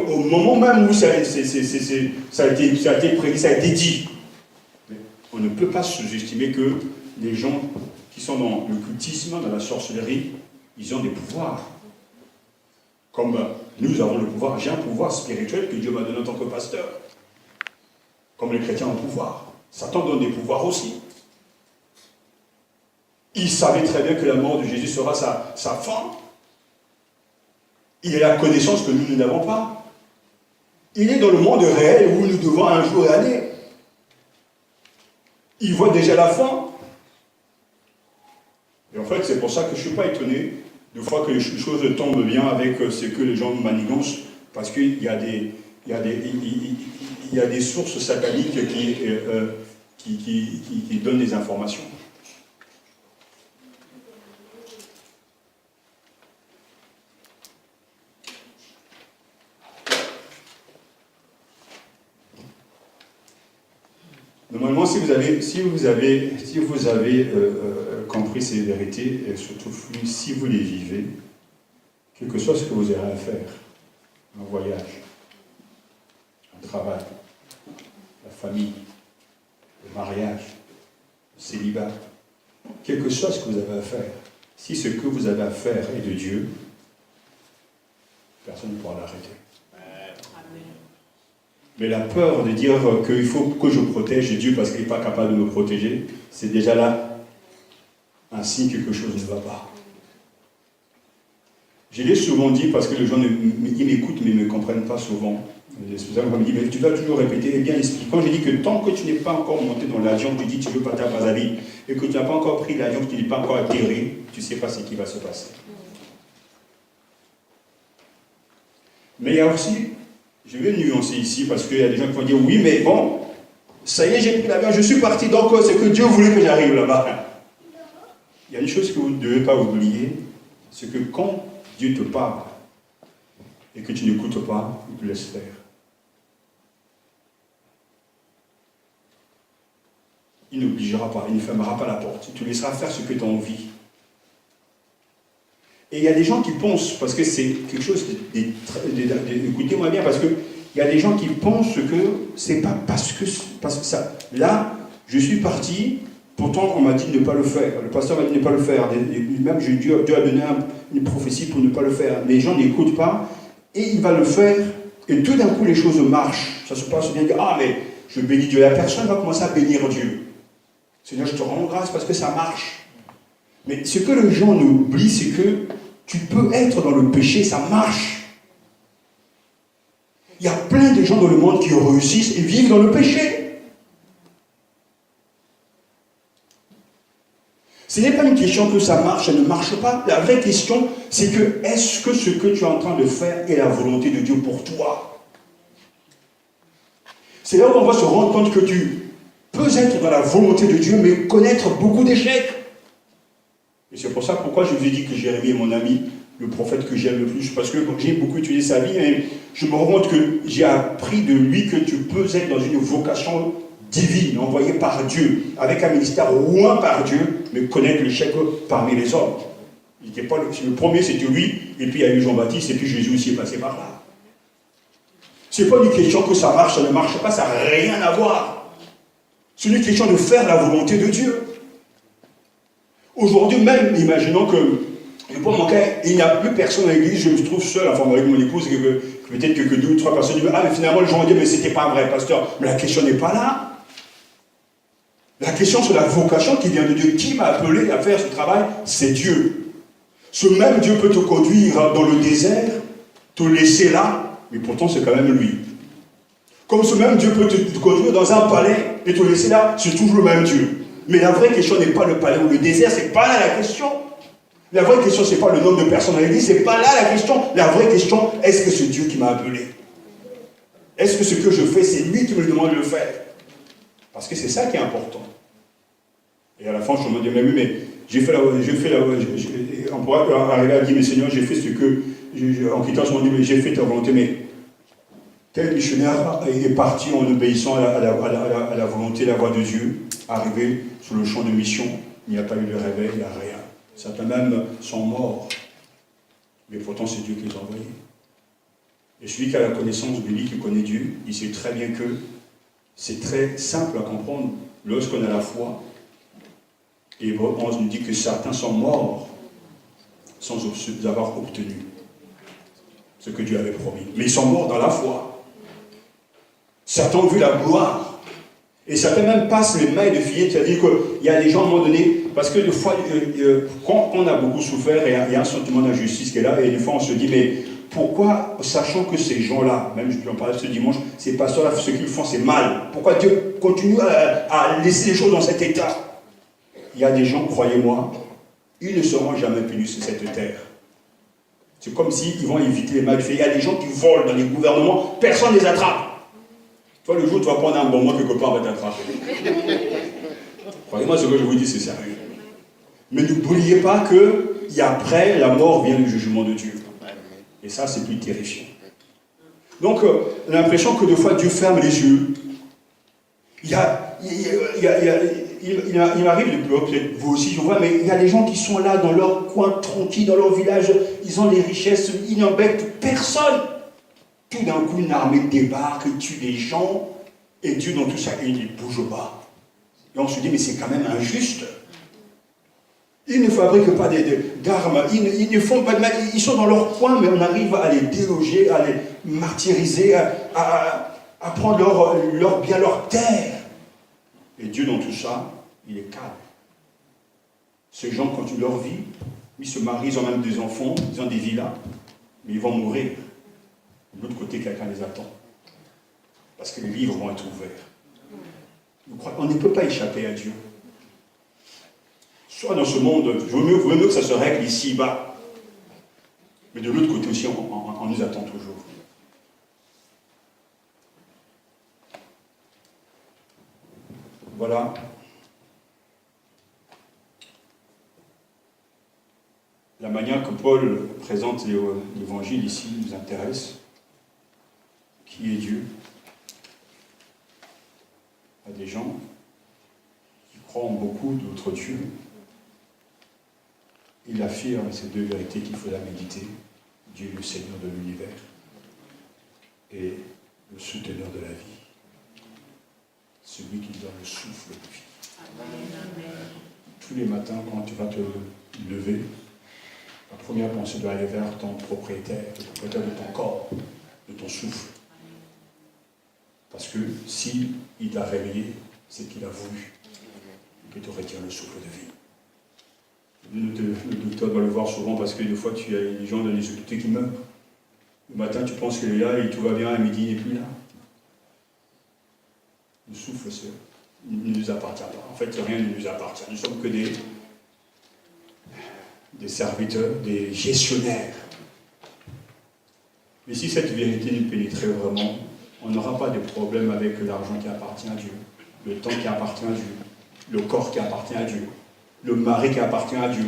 au moment même où ça a été prédit, ça a été dit. Mais on ne peut pas sous-estimer que les gens qui sont dans l'occultisme, dans la sorcellerie, ils ont des pouvoirs. Comme Nous avons le pouvoir. J'ai un pouvoir spirituel que Dieu m'a donné en tant que pasteur. Comme les chrétiens ont le pouvoir. Satan donne des pouvoirs aussi. Il savait très bien que la mort de Jésus sera sa fin. Il a la connaissance que nous n'avons pas. Il est dans le monde réel où nous devons un jour aller. Il voit déjà la fin. Et en fait, c'est pour ça que je ne suis pas étonné de fois que les choses tombent bien avec ce que les gens manigancent, parce qu'il y a des sources sataniques qui donnent des informations. Normalement, si vous avez compris ces vérités, et surtout si vous les vivez, quel que soit ce que vous aurez à faire, un voyage, un travail, la famille, le mariage, le célibat, quel que soit ce que vous avez à faire, si ce que vous avez à faire est de Dieu, personne ne pourra l'arrêter. Mais la peur de dire qu'il faut que je protège Dieu parce qu'il n'est pas capable de me protéger, c'est déjà là un signe que quelque chose ne va pas. Je l'ai souvent dit parce que les gens ils m'écoutent mais ils ne me comprennent pas souvent. Les spécialistes me disent, mais tu vas toujours répéter, eh bien explique. Quand je dis que tant que tu n'es pas encore monté dans l'avion, tu dis tu veux partir à Brazzaville, et que tu n'as pas encore pris l'avion, que tu n'es pas encore atterri, tu ne sais pas ce qui va se passer. Mais il y a aussi, je vais nuancer ici parce qu'il y a des gens qui vont dire, oui mais bon, ça y est j'ai pris l'avion, je suis parti, donc c'est que Dieu voulait que j'arrive là-bas. Il y a une chose que vous ne devez pas oublier, c'est que quand Dieu te parle et que tu n'écoutes pas, il te laisse faire. Il n'obligera pas, il ne fermera pas la porte, il te laissera faire ce que tu as envie. Et il y a des gens qui pensent, parce que c'est quelque chose, écoutez-moi bien, parce qu'il y a des gens qui pensent que c'est pas parce que ça. Là, je suis parti, pourtant on m'a dit de ne pas le faire, le pasteur m'a dit de ne pas le faire, même Dieu a donné une prophétie pour ne pas le faire, mais les gens n'écoutent pas, et il va le faire, et tout d'un coup les choses marchent, ça se passe bien, ah mais je bénis Dieu, la personne va commencer à bénir Dieu. Seigneur, je te rends grâce parce que ça marche. Mais ce que les gens oublient, c'est que tu peux être dans le péché, ça marche. Il y a plein de gens dans le monde qui réussissent et vivent dans le péché. Ce n'est pas une question que ça marche, ça ne marche pas. La vraie question, c'est que est-ce que ce que tu es en train de faire est la volonté de Dieu pour toi? C'est là où on va se rendre compte que tu peux être dans la volonté de Dieu, mais connaître beaucoup d'échecs. Et c'est pour ça pourquoi je vous ai dit que Jérémie est mon ami, le prophète que j'aime le plus, parce que j'ai beaucoup étudié sa vie, et je me rends compte que j'ai appris de lui que tu peux être dans une vocation divine, envoyée par Dieu, avec un ministère loin par Dieu, mais connaître l'échec parmi les hommes. Il était pas le premier, c'était lui, et puis il y a eu Jean-Baptiste, et puis Jésus aussi est passé par là. Ce n'est pas une question que ça marche, ça ne marche pas, ça n'a rien à voir. C'est une question de faire la volonté de Dieu. Aujourd'hui même, imaginons que, pour mon cas, il n'y a plus personne à l'église, je me trouve seul, enfin avec mon épouse, peut-être que 2 ou 3 personnes disent, ah mais finalement, les gens vont dire, mais c'était pas vrai, pasteur. Mais la question n'est pas là. La question c'est la vocation qui vient de Dieu. Qui m'a appelé à faire ce travail? C'est Dieu. Ce même Dieu peut te conduire dans le désert, te laisser là, mais pourtant c'est quand même lui. Comme ce même Dieu peut te conduire dans un palais et te laisser là, c'est toujours le même Dieu. Mais la vraie question n'est pas le palais ou le désert, c'est pas là la question. La vraie question, c'est pas le nombre de personnes à l'église, c'est pas là la question. La vraie question, est-ce que c'est Dieu qui m'a appelé? Est-ce que ce que je fais, c'est lui qui me demande de le faire? Parce que c'est ça qui est important. Et à la fin, je me dis, mais j'ai fait on pourrait arriver à dire, mais Seigneur, j'ai fait ce que, en quittant ce monde, mais j'ai fait ta volonté, mais quel missionnaire est parti en obéissant à la volonté, la voix de Dieu, arrivé sur le champ de mission, il n'y a pas eu de réveil, il n'y a rien. Certains même sont morts, mais pourtant c'est Dieu qui les a envoyés. Et celui qui a la connaissance de lui, qui connaît Dieu, il sait très bien que c'est très simple à comprendre lorsqu'on a la foi. Et Hébreux 11 nous dit que certains sont morts sans avoir obtenu. ce que Dieu avait promis. Mais ils sont morts dans la foi. Certains ont vu la gloire. Et certains même passent les mailles de fillette. C'est-à-dire qu'il y a des gens à un moment donné, parce que des fois, quand on a beaucoup souffert, il y a un sentiment d'injustice qui est là, et des fois on se dit, mais pourquoi, sachant que ces gens-là, même je peux en parler ce dimanche, ces pasteurs-là, ce qu'ils font, c'est mal. Pourquoi Dieu continue à laisser les choses dans cet état? Il y a des gens, croyez-moi, ils ne seront jamais punis sur cette terre. C'est comme s'ils vont éviter les malfaits. Il y a des gens qui volent dans les gouvernements, personne ne les attrape. Toi, le jour où tu vas prendre un bonbon quelque part, on va t'attraper. Croyez-moi, ce que je vous dis, c'est sérieux. Mais n'oubliez pas que après la mort vient le jugement de Dieu. Et ça, c'est plus terrifiant. Donc, on a l'impression que des fois, Dieu ferme les yeux. Il m'arrive de pleurer, peut-être vous aussi, je vois, mais il y a des gens qui sont là dans leur coin tranquille, dans leur village, ils ont les richesses, ils n'embêtent personne. Tout d'un coup, une armée débarque, tue des gens, et Dieu dans tout ça, il ne bouge pas. Et on se dit, mais c'est quand même injuste. Ils ne fabriquent pas d'armes, ils ne font pas de mal, ils sont dans leur coin, mais on arrive à les déloger, à les martyriser, à prendre leur bien, leur terre. Et Dieu dans tout ça, il est calme. Ces gens continuent leur vie, ils se marient, ils ont même des enfants, ils ont des villas, mais ils vont mourir. De l'autre côté, quelqu'un les attend. Parce que les livres vont être ouverts. On ne peut pas échapper à Dieu. Soit dans ce monde, vaut mieux que ça se règle ici-bas. Mais de l'autre côté aussi, on nous attend toujours. Voilà. La manière que Paul présente l'évangile ici nous intéresse. Qui est Dieu? Il y a des gens qui croient en beaucoup d'autres dieux. Il affirme ces deux vérités qu'il faudra méditer. Dieu, le Seigneur de l'univers, et le souteneur de la vie. Celui qui donne le souffle de vie. Amen. Tous les matins, quand tu vas te lever, la première pensée doit aller vers ton propriétaire, le propriétaire de ton corps, de ton souffle. Parce que s'il t'a réveillé, c'est qu'il a voulu que tu retires le souffle de vie. Le docteur doit le voir souvent parce que des fois, tu as des gens dans les hôpitaux qui meurent. Le matin, tu penses qu'il est là et tout va bien, à midi, il n'est plus là. Le souffle, il ne nous appartient pas. En fait, rien ne nous appartient. Nous ne sommes que des serviteurs, des gestionnaires. Mais si cette vérité nous pénétrait vraiment, on n'aura pas de problème avec l'argent qui appartient à Dieu, le temps qui appartient à Dieu, le corps qui appartient à Dieu, le mari qui appartient à Dieu,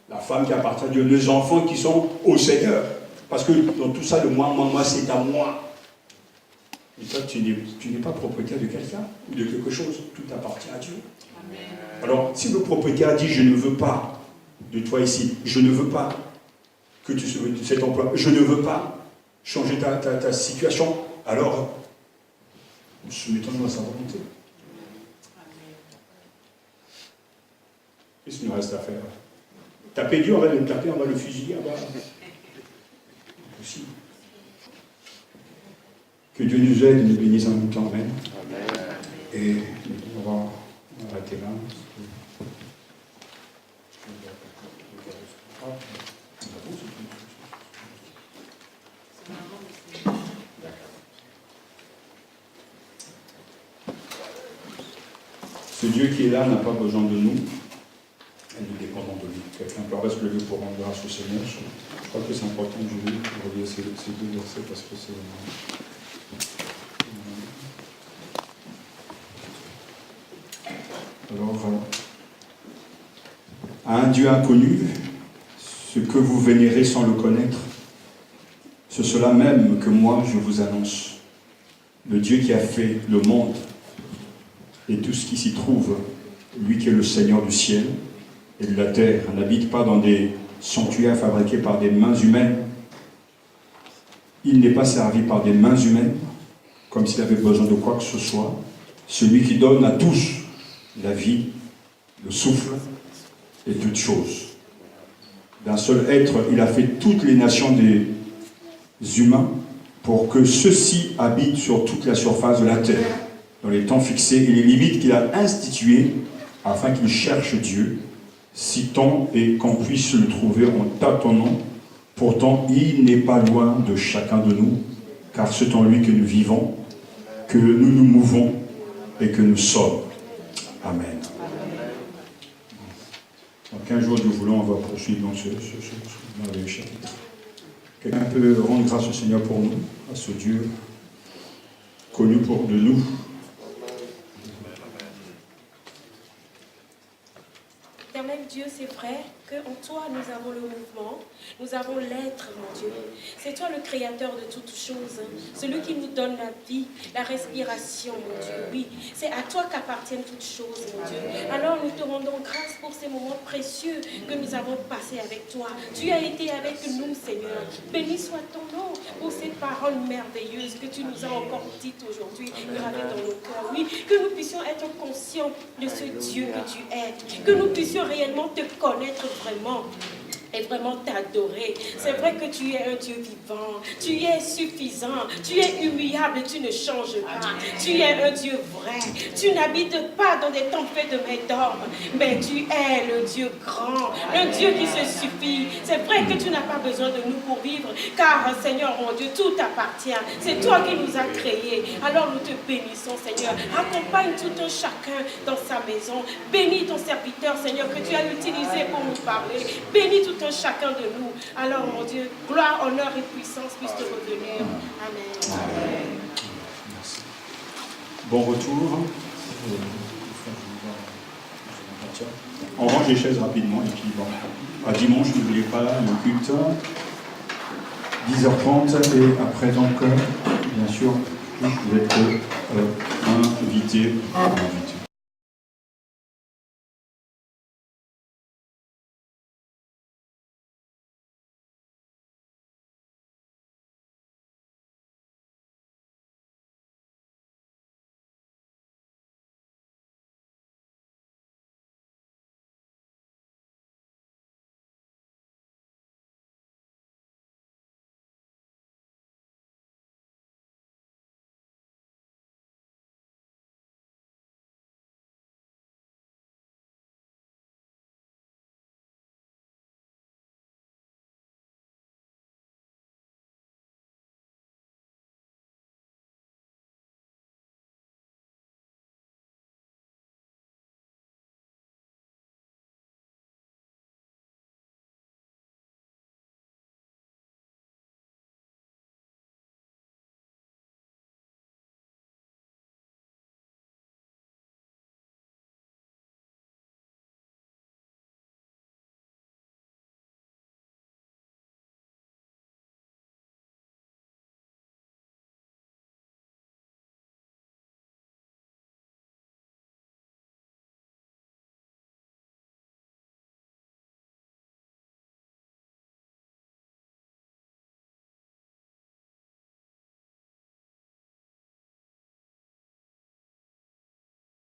la femme qui appartient à Dieu, les enfants qui sont au Seigneur. Parce que dans tout ça, le moi, c'est à moi. Et toi, tu n'es pas propriétaire de quelqu'un ou de quelque chose. Tout appartient à Dieu. Amen. Alors, si le propriétaire dit, je ne veux pas de toi ici, je ne veux pas que tu sois de cet emploi, je ne veux pas changer ta situation, alors, nous soumettons-nous à sa volonté. Qu'est-ce qu'il nous reste à faire? Taper Dieu, on va le taper, on va le fusiller. Possible. Que Dieu nous aide et nous bénisse en même temps. Amen. Et on va arrêter là. Ce Dieu qui est là n'a pas besoin de nous. Et nous dépendons de lui. Quelqu'un peut se lever pour rendre grâce au Seigneur. Je crois que c'est important que je relire ces deux versets parce que c'est... Alors, à un Dieu inconnu, ce que vous vénérez sans le connaître, c'est cela même que moi je vous annonce. Le Dieu qui a fait le monde et tout ce qui s'y trouve, lui qui est le Seigneur du ciel et de la terre, n'habite pas dans des sanctuaires fabriqués par des mains humaines. Il n'est pas servi par des mains humaines, comme s'il avait besoin de quoi que ce soit. Celui qui donne à tous la vie, le souffle et toutes choses. D'un seul être, il a fait toutes les nations humains pour que ceux-ci habitent sur toute la surface de la terre, dans les temps fixés et les limites qu'il a instituées, afin qu'ils cherchent Dieu, si tant et qu'on puisse le trouver en tâtonnant. Pourtant, il n'est pas loin de chacun de nous, car c'est en lui que nous vivons, que nous nous mouvons et que nous sommes. Amen. Dans 15 jours, nous voulons, on va poursuivre dans ce merveilleux chapitre. Quelqu'un peut rendre grâce au Seigneur pour nous, à ce Dieu connu pour de nous. Éternel Dieu, c'est vrai qu'en toi nous avons le mouvement, nous avons l'être, mon Dieu. C'est toi le créateur de toutes choses, celui qui nous donne la vie, la respiration, mon Dieu. Oui, c'est à toi qu'appartiennent toutes choses, mon Dieu. Alors nous te rendons grâce pour ces moments précieux que nous avons passés avec toi. Tu as été avec nous, Seigneur. Béni soit ton nom pour ces paroles merveilleuses que tu nous as encore dites aujourd'hui, gravées dans nos cœurs. Oui, que nous puissions être conscients de ce Dieu que tu es, que nous puissions réellement te connaître vraiment et vraiment t'adorer. C'est vrai que tu es un Dieu vivant, tu es suffisant, tu es humiliable, tu ne changes pas. Tu es un Dieu vrai, tu n'habites pas dans des tempêtes de main d'or, mais tu es le Dieu grand, le Dieu qui se suffit. C'est vrai que tu n'as pas besoin de nous pour vivre, car Seigneur mon Dieu, tout t'appartient. C'est toi qui nous as créés. Alors nous te bénissons, Seigneur. Accompagne tout un chacun dans sa maison. Bénis ton serviteur, Seigneur, que tu as utilisé pour nous parler. Bénis tout chacun de nous. Alors, mon Dieu, gloire, honneur et puissance puissent te revenir. Amen. Amen. Merci. Bon retour. On range les chaises rapidement et puis bon. À dimanche, n'oubliez pas le culte. 10h30 et après donc, bien sûr, vous êtes invités.